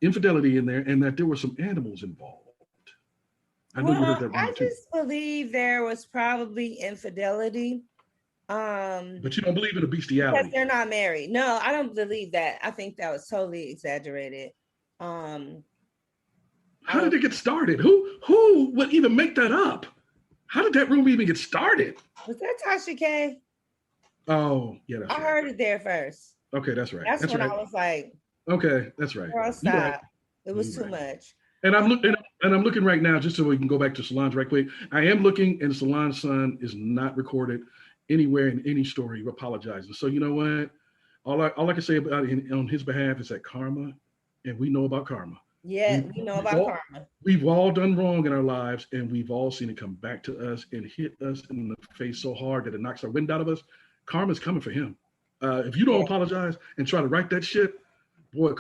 infidelity in there, and that there were some animals involved. I know you heard that wrong too. I just believe there was probably infidelity. But you don't believe in the bestiality because they're not married. No, I don't believe that. I think that was totally exaggerated. How did it get started? Who would even make that up? How did that rumor even get started? Was that Tasha K? Oh, yeah, that's I heard it there first. Okay, that's right. That's when right. I was like, okay, that's right. Girl, stop. Right. It was too much. And I'm looking right now, just so we can go back to Solange right quick. I am looking, and Solange's son is not recorded anywhere in any story apologizing. So you know what? All I can say about on his behalf is that karma, and we know about karma. Yeah, we know about karma. We've all done wrong in our lives, and we've all seen it come back to us and hit us in the face so hard that it knocks our wind out of us. Karma's coming for him. If you don't apologize and try to write that shit, boy,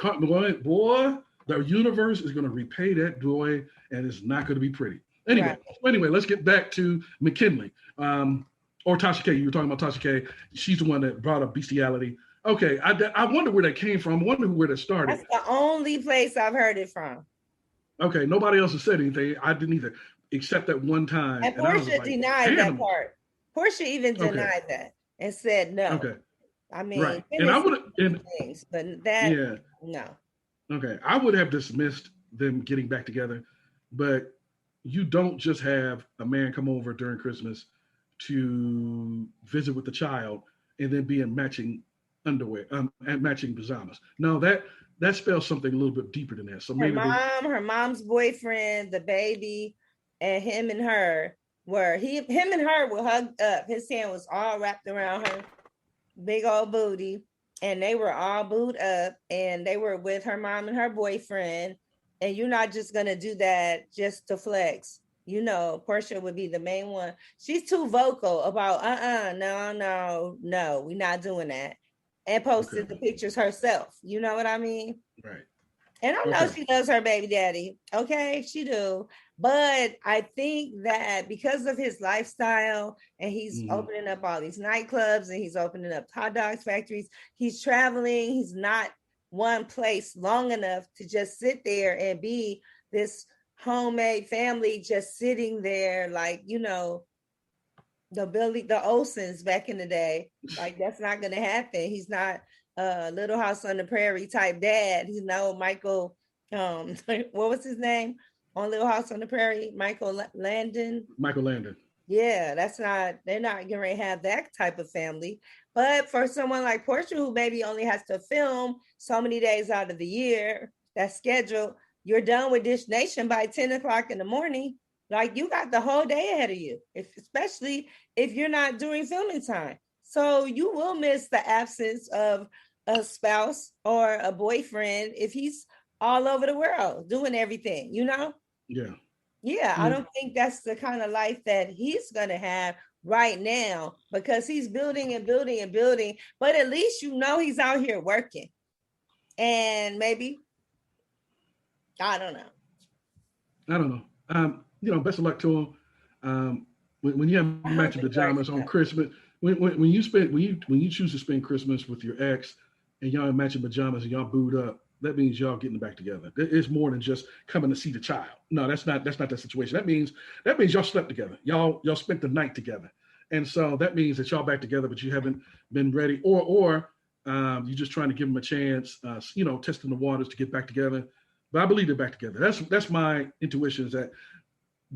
the universe is going to repay that boy, and it's not going to be pretty. Anyway, let's get back to McKinley. Or Tasha K. You were talking about Tasha K. She's the one that brought up bestiality. Okay, I wonder where that came from. I wonder where that started. That's the only place I've heard it from. Okay, nobody else has said anything. I didn't either, except that one time. And Porsha denied that part. Porsha even denied that and said no. Okay. I mean, right. And I would have things, but that no. Okay, I would have dismissed them getting back together, but you don't just have a man come over during Christmas to visit with the child and then be in matching underwear and matching pajamas. No, that spells something a little bit deeper than that. So maybe her mom's boyfriend, the baby, and him and her were hugged up. His hand was all wrapped around her big old booty, and they were all booed up, and they were with her mom and her boyfriend. And you're not just gonna do that just to flex. You know, Porsha would be the main one. She's too vocal about no, we're not doing that. And posted the pictures herself. You know what I mean? Right. And I know she loves her baby daddy. Okay, she do. But I think that because of his lifestyle, and he's opening up all these nightclubs, and he's opening up hot dog factories, he's traveling, he's not one place long enough to just sit there and be this homemade family just sitting there, like, you know, the Olsens back in the day. Like, that's not gonna happen. He's not a Little House on the Prairie type dad. He's no Michael, what was his name on Little House on the Prairie? Michael Landon. Yeah, they're not gonna have that type of family. But for someone like Porsha, who maybe only has to film so many days out of the year, that's scheduled, you're done with Dish Nation by 10 o'clock in the morning. Like, you got the whole day ahead of you, especially if you're not during filming time. So you will miss the absence of a spouse or a boyfriend if he's all over the world doing everything, you know? Yeah. Yeah, I don't think that's the kind of life that he's going to have right now, because he's building and building and building. But at least, you know, he's out here working. And maybe, I don't know. You know, best of luck to him. When you have matching pajamas on Christmas, when you choose to spend Christmas with your ex and y'all have matching pajamas and y'all booed up, that means y'all getting back together. It's more than just coming to see the child. No, that's not the situation. That means y'all slept together. Y'all spent the night together, and so that means that y'all back together, but you haven't been ready, or you're just trying to give them a chance. You know, testing the waters to get back together. But I believe they're back together. That's my intuition, is that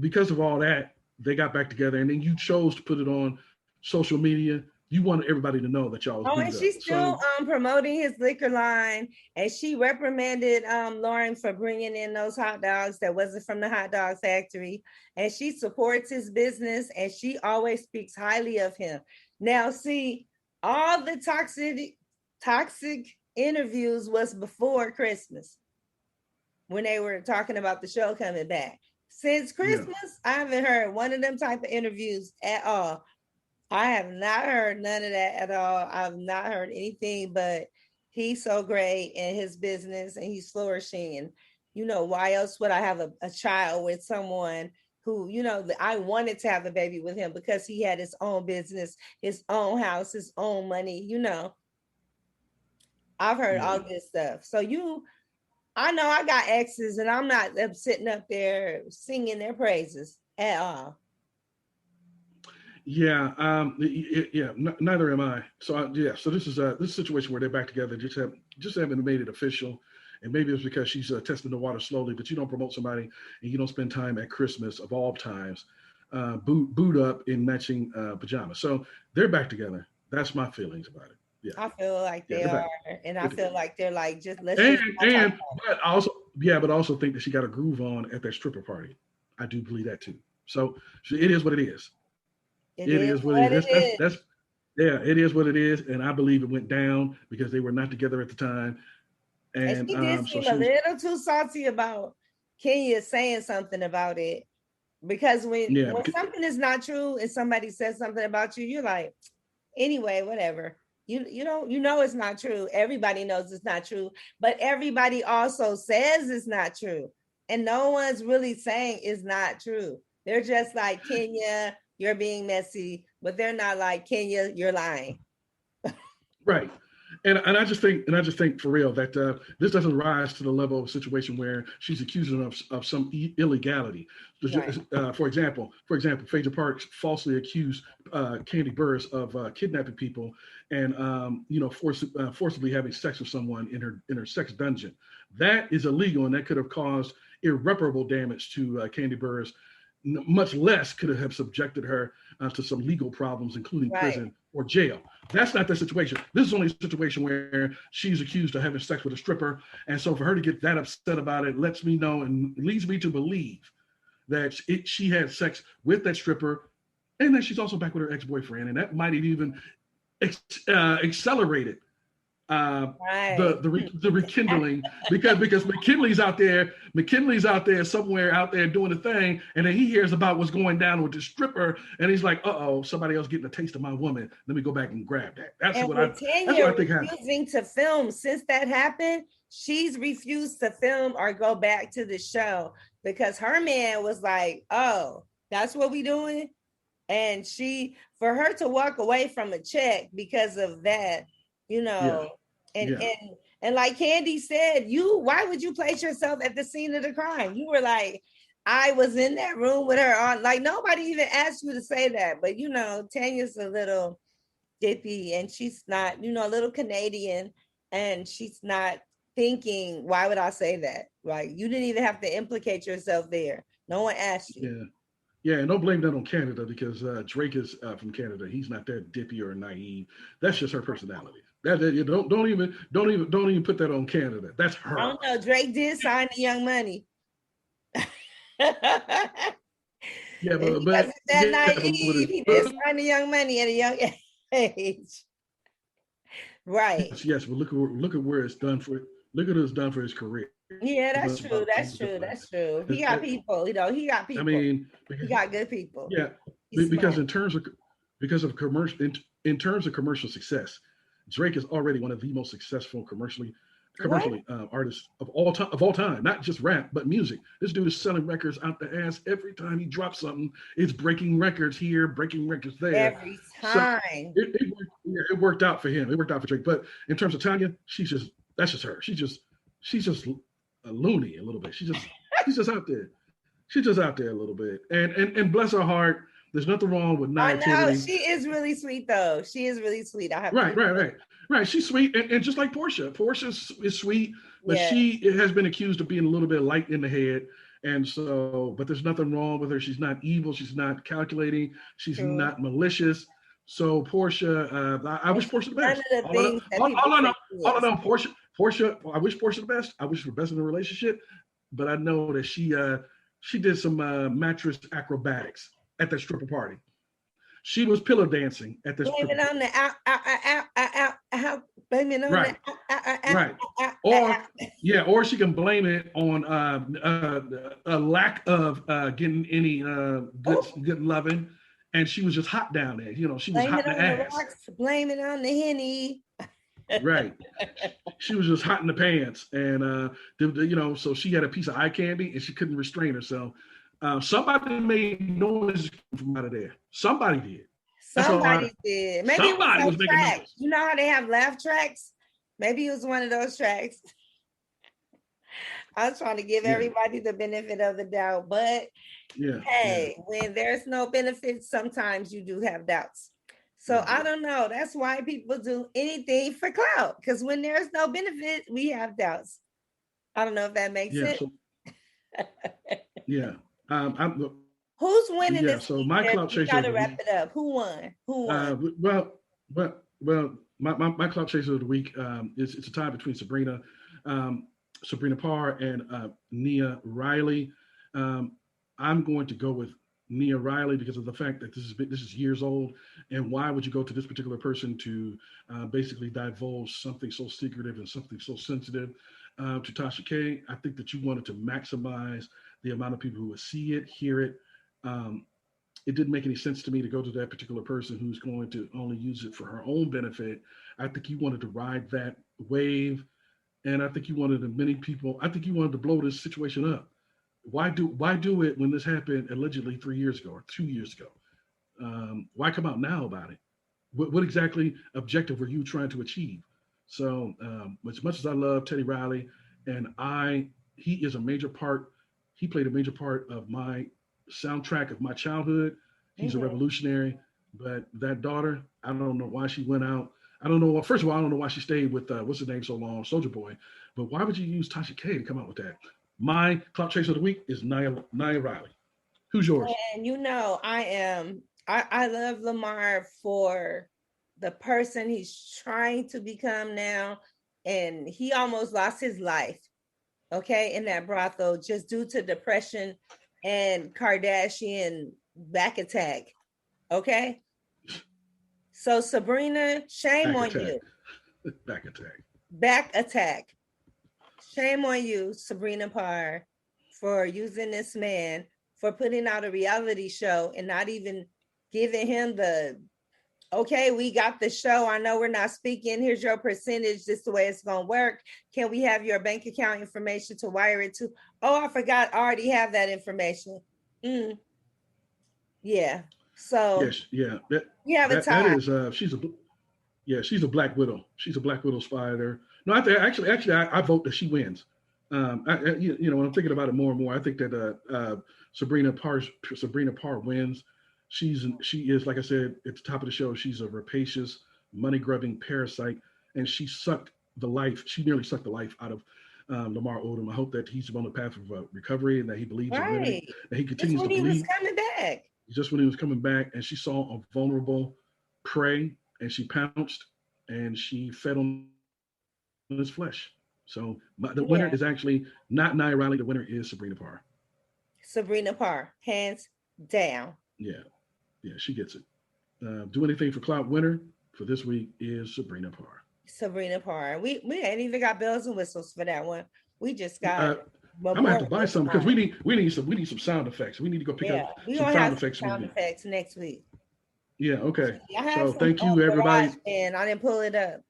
because of all that, they got back together, and then you chose to put it on social media. You wanted everybody to know that y'all was and she's still promoting his liquor line, and she reprimanded Lauren for bringing in those hot dogs that wasn't from the hot dog factory, and she supports his business, and she always speaks highly of him. Now, see, all the toxic interviews was before Christmas, when they were talking about the show coming back. Since Christmas, I haven't heard one of them type of interviews at all. I have not heard none of that at all. I've not heard anything but he's so great in his business and he's flourishing. And, you know, why else would I have a child with someone who, you know, I wanted to have a baby with him because he had his own business, his own house, his own money, you know. I've heard all this stuff. So I know I got exes, and I'm not sitting up there singing their praises at all. Yeah, neither am I. So so this is a situation where they're back together. Just haven't made it official, and maybe it's because she's testing the water slowly. But you don't promote somebody and you don't spend time at Christmas of all times, boot up in matching pajamas. So they're back together. That's my feelings about it. Yeah, I feel like they are, and I feel like they're like, just let's. But yeah, but I also think that she got a groove on at that stripper party. I do believe that too. So it is what it is. It is what it is. That's yeah, it is what it is, and I believe it went down because they were not together at the time. And she did seem a little too salty about Kenya saying something about it. Because when something is not true and somebody says something about you, you're like, anyway, whatever. You know it's not true. Everybody knows it's not true, but everybody also says it's not true. And no one's really saying it's not true. They're just like, Kenya, you're being messy, but they're not like, Kenya, you're lying. Right. And I just think for real that this doesn't rise to the level of a situation where she's accusing of some illegality. Right. For example, Phaedra Parks falsely accused Kandi Burruss of kidnapping people and forcibly having sex with someone in her sex dungeon. That is illegal, and that could have caused irreparable damage to Kandi Burruss. Much less could have subjected her to some legal problems, including prison or jail. That's not the situation. This is only a situation where she's accused of having sex with a stripper. And so for her to get that upset about it lets me know and leads me to believe that she had sex with that stripper and that she's also back with her ex-boyfriend. And that might have even accelerated the rekindling because McKinley's out there somewhere out there doing the thing, and then he hears about what's going down with the stripper, and he's like, somebody else getting a taste of my woman. Let me go back and grab that. That's what I think happened. Refusing to film since that happened, she's refused to film or go back to the show because her man was like, oh, that's what we doing, and for her to walk away from a check because of that, And like Kandi said, why would you place yourself at the scene of the crime? You were like, I was in that room with her on. Like nobody even asked you to say that. But Tanya's a little dippy and she's not, a little Canadian, and she's not thinking, why would I say that? Like you didn't even have to implicate yourself there. No one asked you. Yeah, and don't blame that on Canada because Drake is from Canada. He's not that dippy or naive. That's just her personality. Don't even put that on Canada. That's her. I don't know. Drake did sign the Young Money. Yeah, but naive. He did sign the Young Money at a young age. Right. Yes, but look at where it's done for. Look at what it's done for his career. Yeah, that's true. He got people. He got people. I mean, he got good people. Yeah, because in terms of commercial success, Drake is already one of the most successful commercially artists of all time. Not just rap, but music. This dude is selling records out the ass every time he drops something. It's breaking records here, breaking records there. Every time. So it worked out for him. It worked out for Drake. But in terms of Tanya, that's just her. She's just a loony a little bit. She's just out there. She's just out there a little bit. And bless her heart, there's nothing wrong with Nia Riley. She is really sweet though. She is really sweet. Right. She's sweet, and just like Porsha is sweet, but she has been accused of being a little bit light in the head. And so, but there's nothing wrong with her. She's not evil. She's not calculating. She's not malicious. So Porsha, I wish Porsha the best. All I know, Porsha, I wish Porsha the best. I wish her the best in the relationship, but I know that she did some mattress acrobatics at that stripper party. She was pillow dancing at this. Blame it on the blame it on right. Right. Or she can blame it on a lack of getting any good loving, and she was just hot down there. She was hot in the ass. Blame it on the Henny. Right. She was just hot in the pants, and so she had a piece of eye candy, and she couldn't restrain herself. Somebody made noise from out of there. Somebody did. Somebody did. Maybe somebody was making noise. You know how they have laugh tracks? Maybe it was one of those tracks. I was trying to give everybody the benefit of the doubt, but when there's no benefit, sometimes you do have doubts. So I don't know. That's why people do anything for clout, because when there's no benefit, we have doubts. I don't know if that makes sense. Who's winning this? So my clout chaser. Got to wrap it up. Who won? Well, my clout chaser of the week is it's a tie between Sabrina. Sabrina Parr and Nia Riley. I'm going to go with Nia Riley because of the fact that this is years old, and why would you go to this particular person to basically divulge something so secretive and something so sensitive to Tasha K? I think that you wanted to maximize the amount of people who would see it, hear it. It didn't make any sense to me to go to that particular person who's going to only use it for her own benefit. I think you wanted to ride that wave, and I think you wanted to blow this situation up. Why do it when this happened allegedly 3 years ago or 2 years ago? Why come out now about it? What exactly objective were you trying to achieve? So as much as I love Teddy Riley, and he is a major part. He played a major part of my soundtrack of my childhood. He's a revolutionary. But that daughter, I don't know why she went out. I don't know. First of all, I don't know why she stayed with what's his name so long, Soulja Boy. But why would you use Tasha K to come out with that? My clout chaser of the week is Nia Riley. Who's yours? And I love Lamar for the person he's trying to become now. And he almost lost his life, okay, in that brothel just due to depression and Kardashian back attack, okay? So Sabrina, shame on you. Back attack. Shame on you, Sabrina Parr, for using this man, for putting out a reality show and not even giving him okay, we got the show. I know we're not speaking. Here's your percentage. This is the way it's going to work. Can we have your bank account information to wire it to? Oh, I forgot. I already have that information. Yeah. So yes, yeah. You have a tie. That is she's a Black Widow. She's a Black Widow spider. No, I think I vote that she wins. When I'm thinking about it more and more, I think that Sabrina Parr wins. She is, like I said at the top of the show, she's a rapacious, money-grubbing parasite, and she nearly sucked the life out of Lamar Odom. I hope that he's on the path of recovery and that he believes in winning, that he continues to believe. Just when he was coming back. Just when he was coming back, and she saw a vulnerable prey, and she pounced, and she fed on his flesh. So the winner is actually not Nia Riley. The winner is Sabrina Parr. Sabrina Parr, hands down. Yeah, she gets it. Do anything for clout winner for this week is Sabrina Parr. Sabrina Parr. We ain't even got bells and whistles for that one. We just got. I'm gonna have to buy some because we need some sound effects. We need to go pick up some sound effects. Sound effects next week. Yeah. Okay. So thank you, everybody. And I didn't pull it up.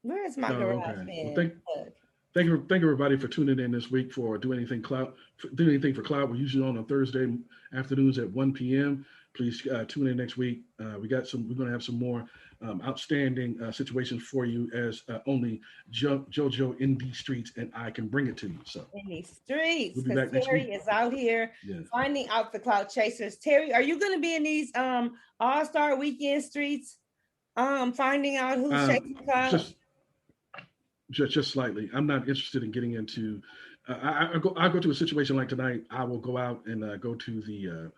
Where is my garage pen? Well, thank you, everybody, for tuning in this week for Do Anything Clout. Do Anything for Clout. We're usually on Thursday afternoons at 1 p.m. Please tune in next week. We're going to have some more outstanding situations for you as only JoJo in these streets and I can bring it to you. So in these streets, we'll be back next Terry week. Is out here finding out the clout chasers. Terry, are you going to be in these All-Star Weekend streets, finding out who's chasing clout? Just slightly. I'm not interested in getting into. I go to a situation like tonight. I will go out and go to the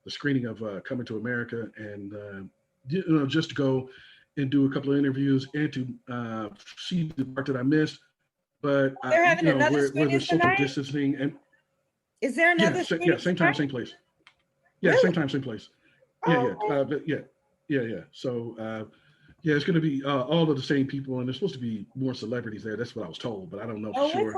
screening of Coming to America, and just go and do a couple of interviews and to see the part that I missed. But they're having another where there's social distancing and is there another? Same time, same place. Yeah, really? Same time, same place. Yeah. So. Yeah, it's going to be all of the same people, and there's supposed to be more celebrities there. That's what I was told, but I don't know for sure.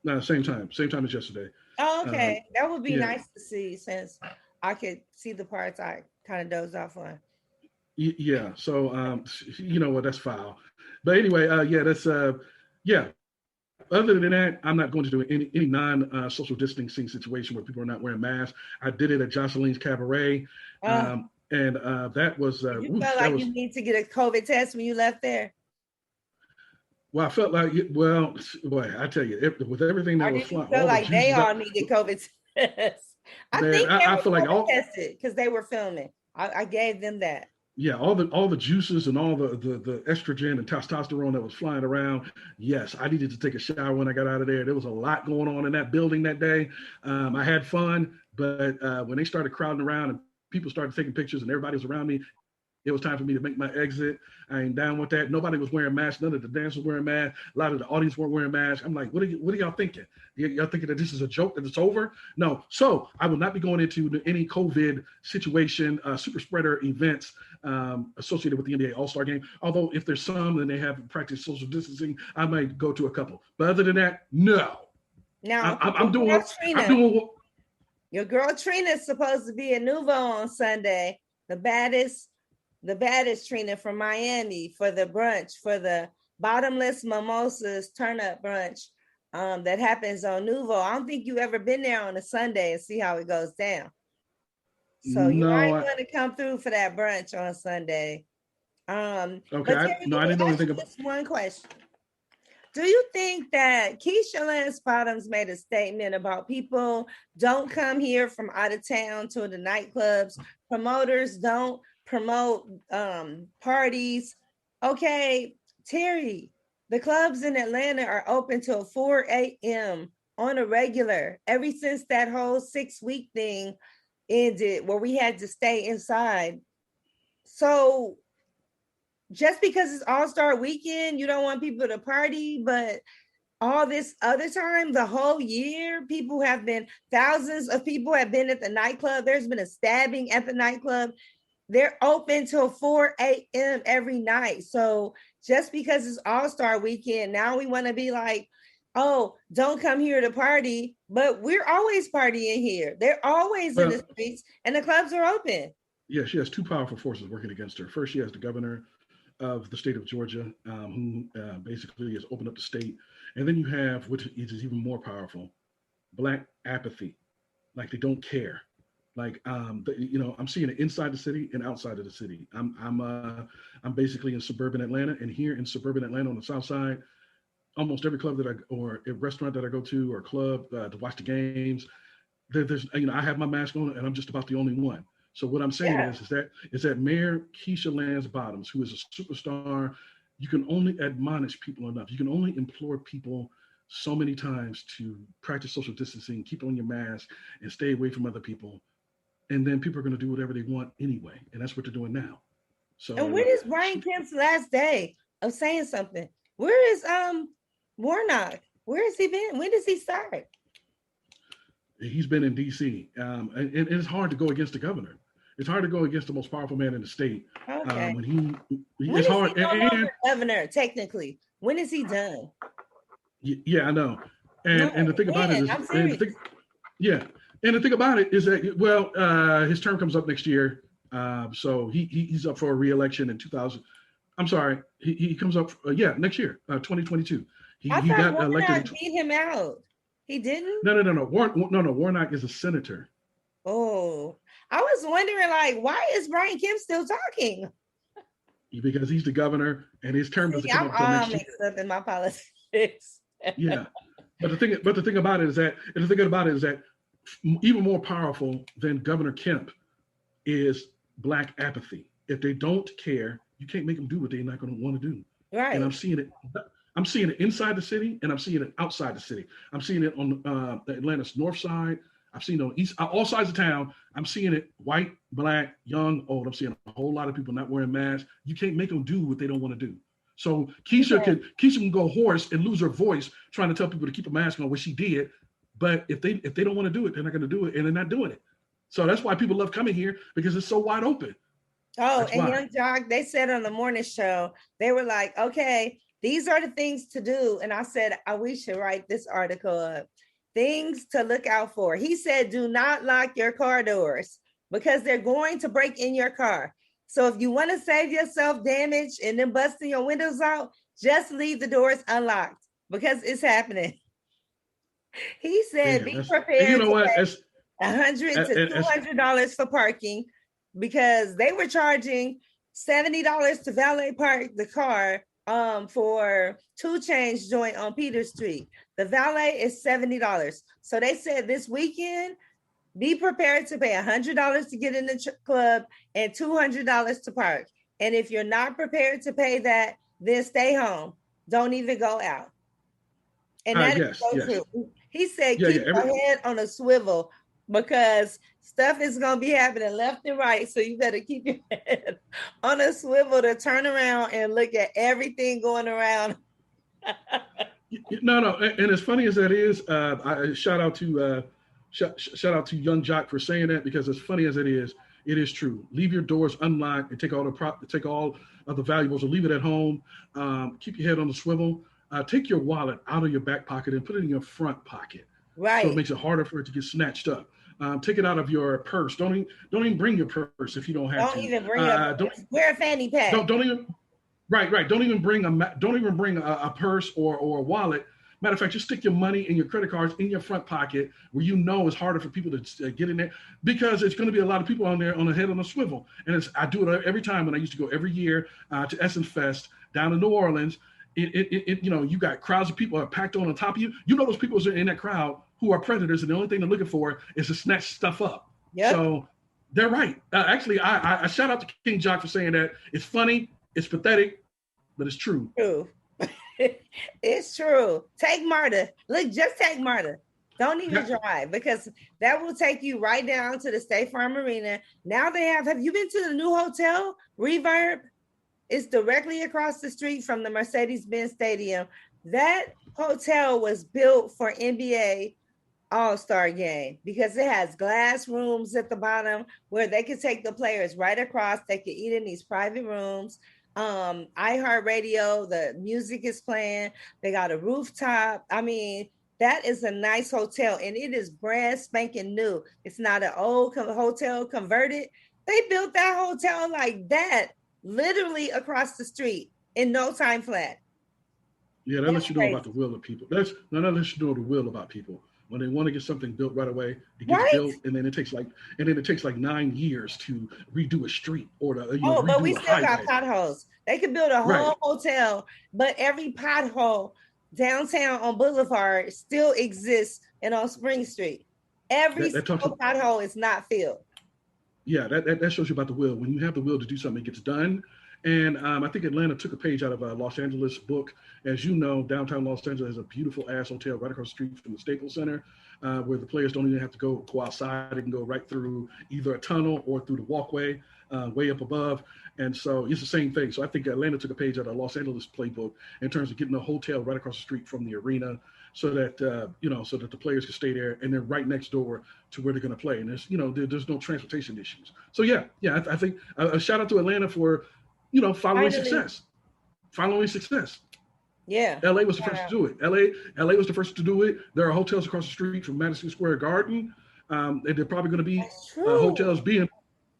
That's same time as yesterday. Oh, okay. That would be nice to see since I could see the parts I kind of dozed off on. Yeah. So, you know what? That's foul. But anyway, that's Other than that, I'm not going to do any non-social distancing situation where people are not wearing masks. I did it at Jocelyn's Cabaret. And that was. You felt like you need to get a COVID test when you left there? Well, I felt like, boy, I tell you, with everything that was flying. I felt like they all needed COVID tests. I think I feel like all tested because they were filming. I gave them that. Yeah, all the juices and all the estrogen and testosterone that was flying around. Yes, I needed to take a shower when I got out of there. There was a lot going on in that building that day. I had fun, but when they started crowding around and people started taking pictures and everybody was around me, It was time for me to make my exit. I ain't down with that. Nobody was wearing masks. None of the dancers were wearing masks. A lot of the audience weren't wearing masks. I'm like, what are y'all thinking? Y'all thinking that this is a joke, that it's over? No. So I will not be going into any COVID situation, super spreader events associated with the NBA All-Star Game. Although if there's some and they have practiced social distancing, I might go to a couple. But other than that, no. Now I'm doing what your girl Trina is supposed to be at Nouveau on Sunday. The baddest Trina from Miami for the brunch, for the bottomless mimosas turn up brunch that happens on Nouveau. I don't think you ever been there on a Sunday and see how it goes down. So you might want to come through for that brunch on Sunday. Okay, I didn't know anything about this. One question. Do you think that Keisha Lance Bottoms made a statement about people don't come here from out of town to the nightclubs? Promoters don't promote parties. Okay, Terry, the clubs in Atlanta are open till 4 a.m. on a regular, ever since that whole 6-week thing ended where we had to stay inside. So just because it's All-Star Weekend, you don't want people to party, but all this other time, the whole year, thousands of people have been at the nightclub. There's been a stabbing at the nightclub. They're open till 4 a.m. every night. So just because it's All-Star Weekend, now we want to be like, oh, don't come here to party, but we're always partying here. They're always in the streets and the clubs are open. Yeah, she has two powerful forces working against her. First, she has the governor of the state of Georgia, who basically has opened up the state. And then you have, which is even more powerful, Black apathy. Like they don't care. Like I'm seeing it inside the city and outside of the city. I'm basically in suburban Atlanta, and here in suburban Atlanta on the south side, almost every club or a restaurant that I go to or club to watch the games, there's I have my mask on, and I'm just about the only one. So what I'm saying is that Mayor Keisha Lance Bottoms, who is a superstar, you can only admonish people enough. You can only implore people so many times to practice social distancing, keep on your mask, and stay away from other people. And then people are going to do whatever they want anyway. And that's what they're doing now. So. And when is Brian Kemp's last day of saying something? Where is Warnock? Where has he been? When does he start? He's been in D.C. And it's hard to go against the governor. It's hard to go against the most powerful man in the state. Okay. When it's hard. He no longer governor, technically. When is he done? Yeah, I know. And the thing about it is, and the thing about it is that his term comes up next year. So he's up for a re-election in 2000. I'm sorry, he comes up next year, 2022. He got elected. Beat him out. He didn't? No. Warnock is a senator. Oh, I was wondering, like, why is Brian Kemp still talking? Because he's the governor, and his term doesn't come up until next year. I'm mixed up in my politics. Yeah, but the thing about it is that even more powerful than Governor Kemp is Black apathy. If they don't care, you can't make them do what they're not going to want to do. Right. And I'm seeing it inside the city, and I'm seeing it outside the city. I'm seeing it on Atlanta's north side. I've seen it on east, all sides of town. I'm seeing it white, Black, young, old. I'm seeing a whole lot of people not wearing masks. You can't make them do what they don't want to do. So Keisha can go hoarse and lose her voice trying to tell people to keep a mask on, which she did. But if they don't want to do it, they're not going to do it, and they're not doing it. So that's why people love coming here, because it's so wide open. Oh, that's and Young Jock, they said on the morning show, they were like, okay, these are the things to do. And I said, we should write this article up. Things to look out for. He said, do not lock your car doors because they're going to break in your car. So if you want to save yourself damage and then busting your windows out, just leave the doors unlocked because it's happening. He said, be prepared. You know what? $100 to $200 for parking, because they were charging $70 to valet park the car for 2 Chainz joint on Peter Street. The valet is $70. So they said this weekend, be prepared to pay $100 to get in the club and $200 to park. And if you're not prepared to pay that, then stay home. Don't even go out. And that is so true. He said, keep your head on a swivel. because stuff is going to be happening left and right. So you better keep your head on a swivel to turn around and look at everything going around. No, and as funny as that is, I shout out to Young Jock for saying that, because as funny as it is true. Leave your doors unlocked and take all of the valuables, or leave it at home. Keep your head on the swivel. Take your wallet out of your back pocket and put it in your front pocket. Right. So it makes it harder for it to get snatched up. Take it out of your purse. Don't even bring your purse if you don't have to. Don't even bring wear a fanny pack. Don't even. Right. Don't even bring a purse or a wallet. Matter of fact, just stick your money and your credit cards in your front pocket, where you know it's harder for people to get in there, because it's going to be a lot of people on there on the head on a swivel. And I do it every time when I used to go every year to Essence Fest down in New Orleans. You got crowds of people are packed on top of you. You know those people in that crowd who are predators, and the only thing they're looking for is to snatch stuff up. Yep. So they're right. Actually, I shout out to King Jock for saying that. It's funny. It's pathetic, but it's true. True. It's true. Take MARTA. Look, just take MARTA. Don't even drive, because that will take you right down to the State Farm Arena. Now they have you been to the new hotel, Reverb? It's directly across the street from the Mercedes-Benz Stadium. That hotel was built for NBA All-Star Game, because it has glass rooms at the bottom where they can take the players right across. They can eat in these private rooms. iHeartRadio, the music is playing. They got a rooftop. I mean, that is a nice hotel, and it is brand spanking new. It's not an old hotel converted. They built that hotel like that, literally across the street in no time flat. Yeah, that lets you know about the will of people. That lets you know the will about people. When they want to get something built right away, it gets built, and then it takes like 9 years to redo a street or but we still got potholes. They could build a whole hotel, but every pothole downtown on Boulevard still exists and on Spring Street. Every single pothole is not filled. Yeah, that shows you about the will. When you have the will to do something, it gets done. And I think Atlanta took a page out of a Los Angeles book. As you know, downtown Los Angeles has a beautiful ass hotel right across the street from the Staples Center, where the players don't even have to go outside. They can go right through either a tunnel or through the walkway way up above. And so it's the same thing. So I think Atlanta took a page out of Los Angeles playbook in terms of getting a hotel right across the street from the arena, so that so that the players can stay there, and they're right next door to where they're going to play. And there's no transportation issues. So I think a shout out to Atlanta for following success. Yeah. LA was the first to do it. LA was the first to do it. There are hotels across the street from Madison Square Garden. They're probably going to be hotels being.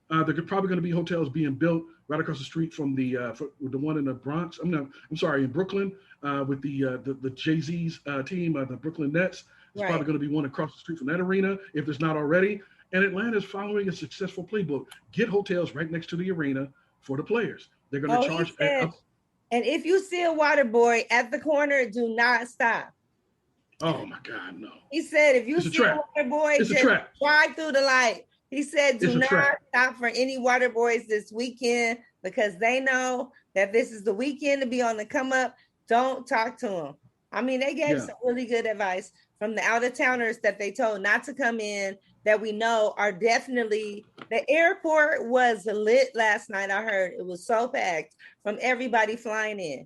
There could probably going to be hotels being built right across the street from the one in the Bronx. In Brooklyn with the Jay-Z's team, the Brooklyn Nets. There's probably going to be one across the street from that arena, if there's not already. And Atlanta is following a successful playbook. Get hotels right next to the arena for the players. They're going to charge. And if you see a water boy at the corner, do not stop. Oh my God, no. He said, if you see a water boy, just drive through the light. He said, do not stop for any water boys this weekend, because they know that this is the weekend to be on the come up. Don't talk to them. I mean, they gave some really good advice from the out-of-towners that they told not to come in, that we know are definitely. The airport was lit last night. I heard it was so packed from everybody flying in.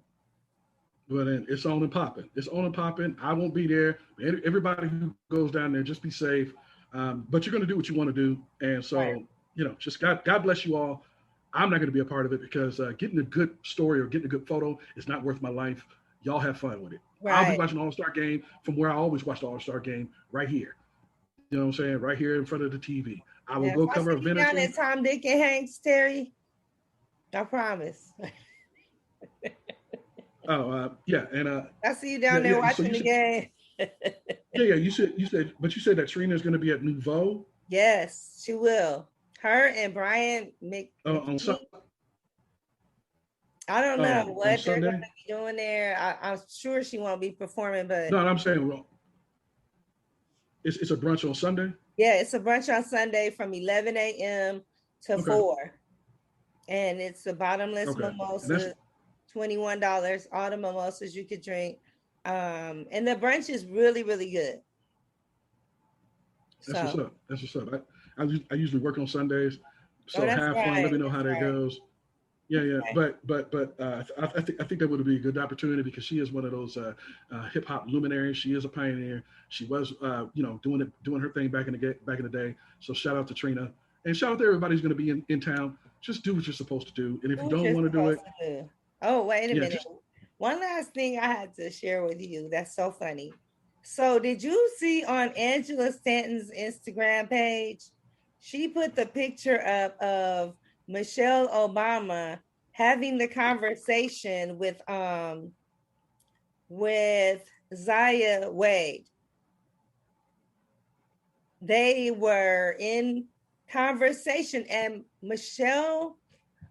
Well, then it's on and popping. I won't be there. Everybody who goes down there, just be safe. But you're going to do what you want to do. And so, just God bless you all. I'm not going to be a part of it, because getting a good story or getting a good photo is not worth my life. Y'all have fun with it. Right. I'll be watching the All-Star game from where I always watch the All-Star game, right here. You know what I'm saying? Right here in front of the TV. I will go cover events. Down at Tom, Dick, and Hanks, Terry. I promise. And I see you down there watching the game. You said that Serena's going to be at Nouveau. Yes, she will. Her and Brian I don't know what they're going to be doing there. I'm sure she won't be performing, but no, I'm saying it's a brunch on Sunday. Yeah, it's a brunch on Sunday from 11 a.m. to 4, and it's a bottomless mimosa, $21. All the mimosas you could drink, and the brunch is really, really good. That's what's up. That's what's up. I usually work on Sundays, so have fun. Right. Let me know how that goes. Yeah, yeah, right. but I think that would be a good opportunity because she is one of those hip hop luminaries. She is a pioneer. She was doing her thing back in the day. So shout out to Trina and shout out to everybody who's going to be in town. Just do what you're supposed to do, and if you don't want to do it, oh wait a minute. One last thing I had to share with you. That's so funny. So did you see on Angela Stanton's Instagram page? She put the picture up of Michelle Obama having the conversation with Zaya Wade. They were in conversation, and Michelle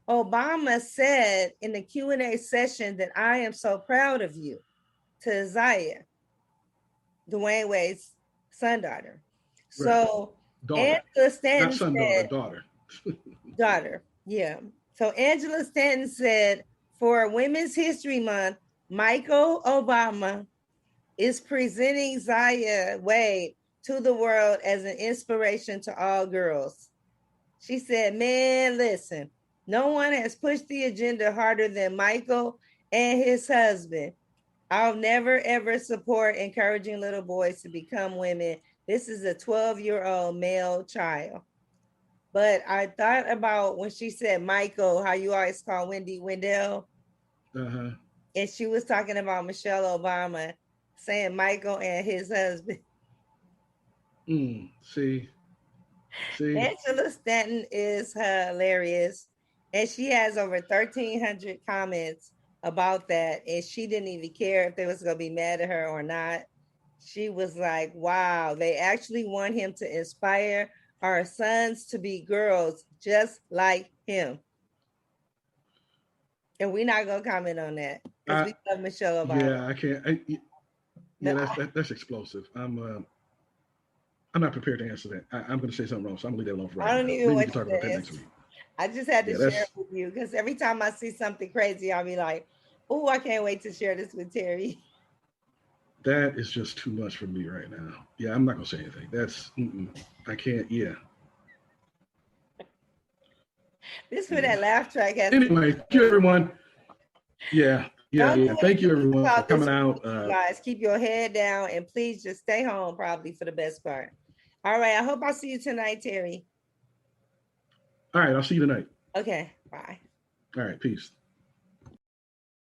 Obama said in the Q&A session that I am so proud of you to Zaya, Dwayne Wade's son daughter. Right. So Angela Stanton not son daughter, daughter. Yeah. So Angela Stanton said for Women's History Month, Michael Obama is presenting Zaya Wade to the world as an inspiration to all girls. She said, man, listen, no one has pushed the agenda harder than Michael and his husband. I'll never, ever support encouraging little boys to become women. This is a 12-year-old male child. But I thought about when she said Michael, how you always call Wendy Wendell. Uh-huh. And she was talking about Michelle Obama saying Michael and his husband. See. Angela Stanton is hilarious. And she has over 1,300 comments about that. And she didn't even care if they was going to be mad at her or not. She was like, wow, they actually want him to inspire our sons to be girls just like him. And we're not going to comment on that because we love Michelle Obama. Yeah, I can't. That's explosive. I'm not prepared to answer that. I'm going to say something wrong, so I'm going to leave that alone for right now. I don't even want to talk about that next week. I just had to share it with you because every time I see something crazy, I'll be like, oh, I can't wait to share this with Terry. That is just too much for me right now. Yeah, I'm not going to say anything. I can't. Yeah. This for that laugh track. Anyway, thank you, everyone. Yeah. Thank you, everyone, for coming out. Guys, keep your head down and please just stay home, probably for the best part. All right. I hope I'll see you tonight, Terry. All right. I'll see you tonight. Okay. Bye. All right. Peace.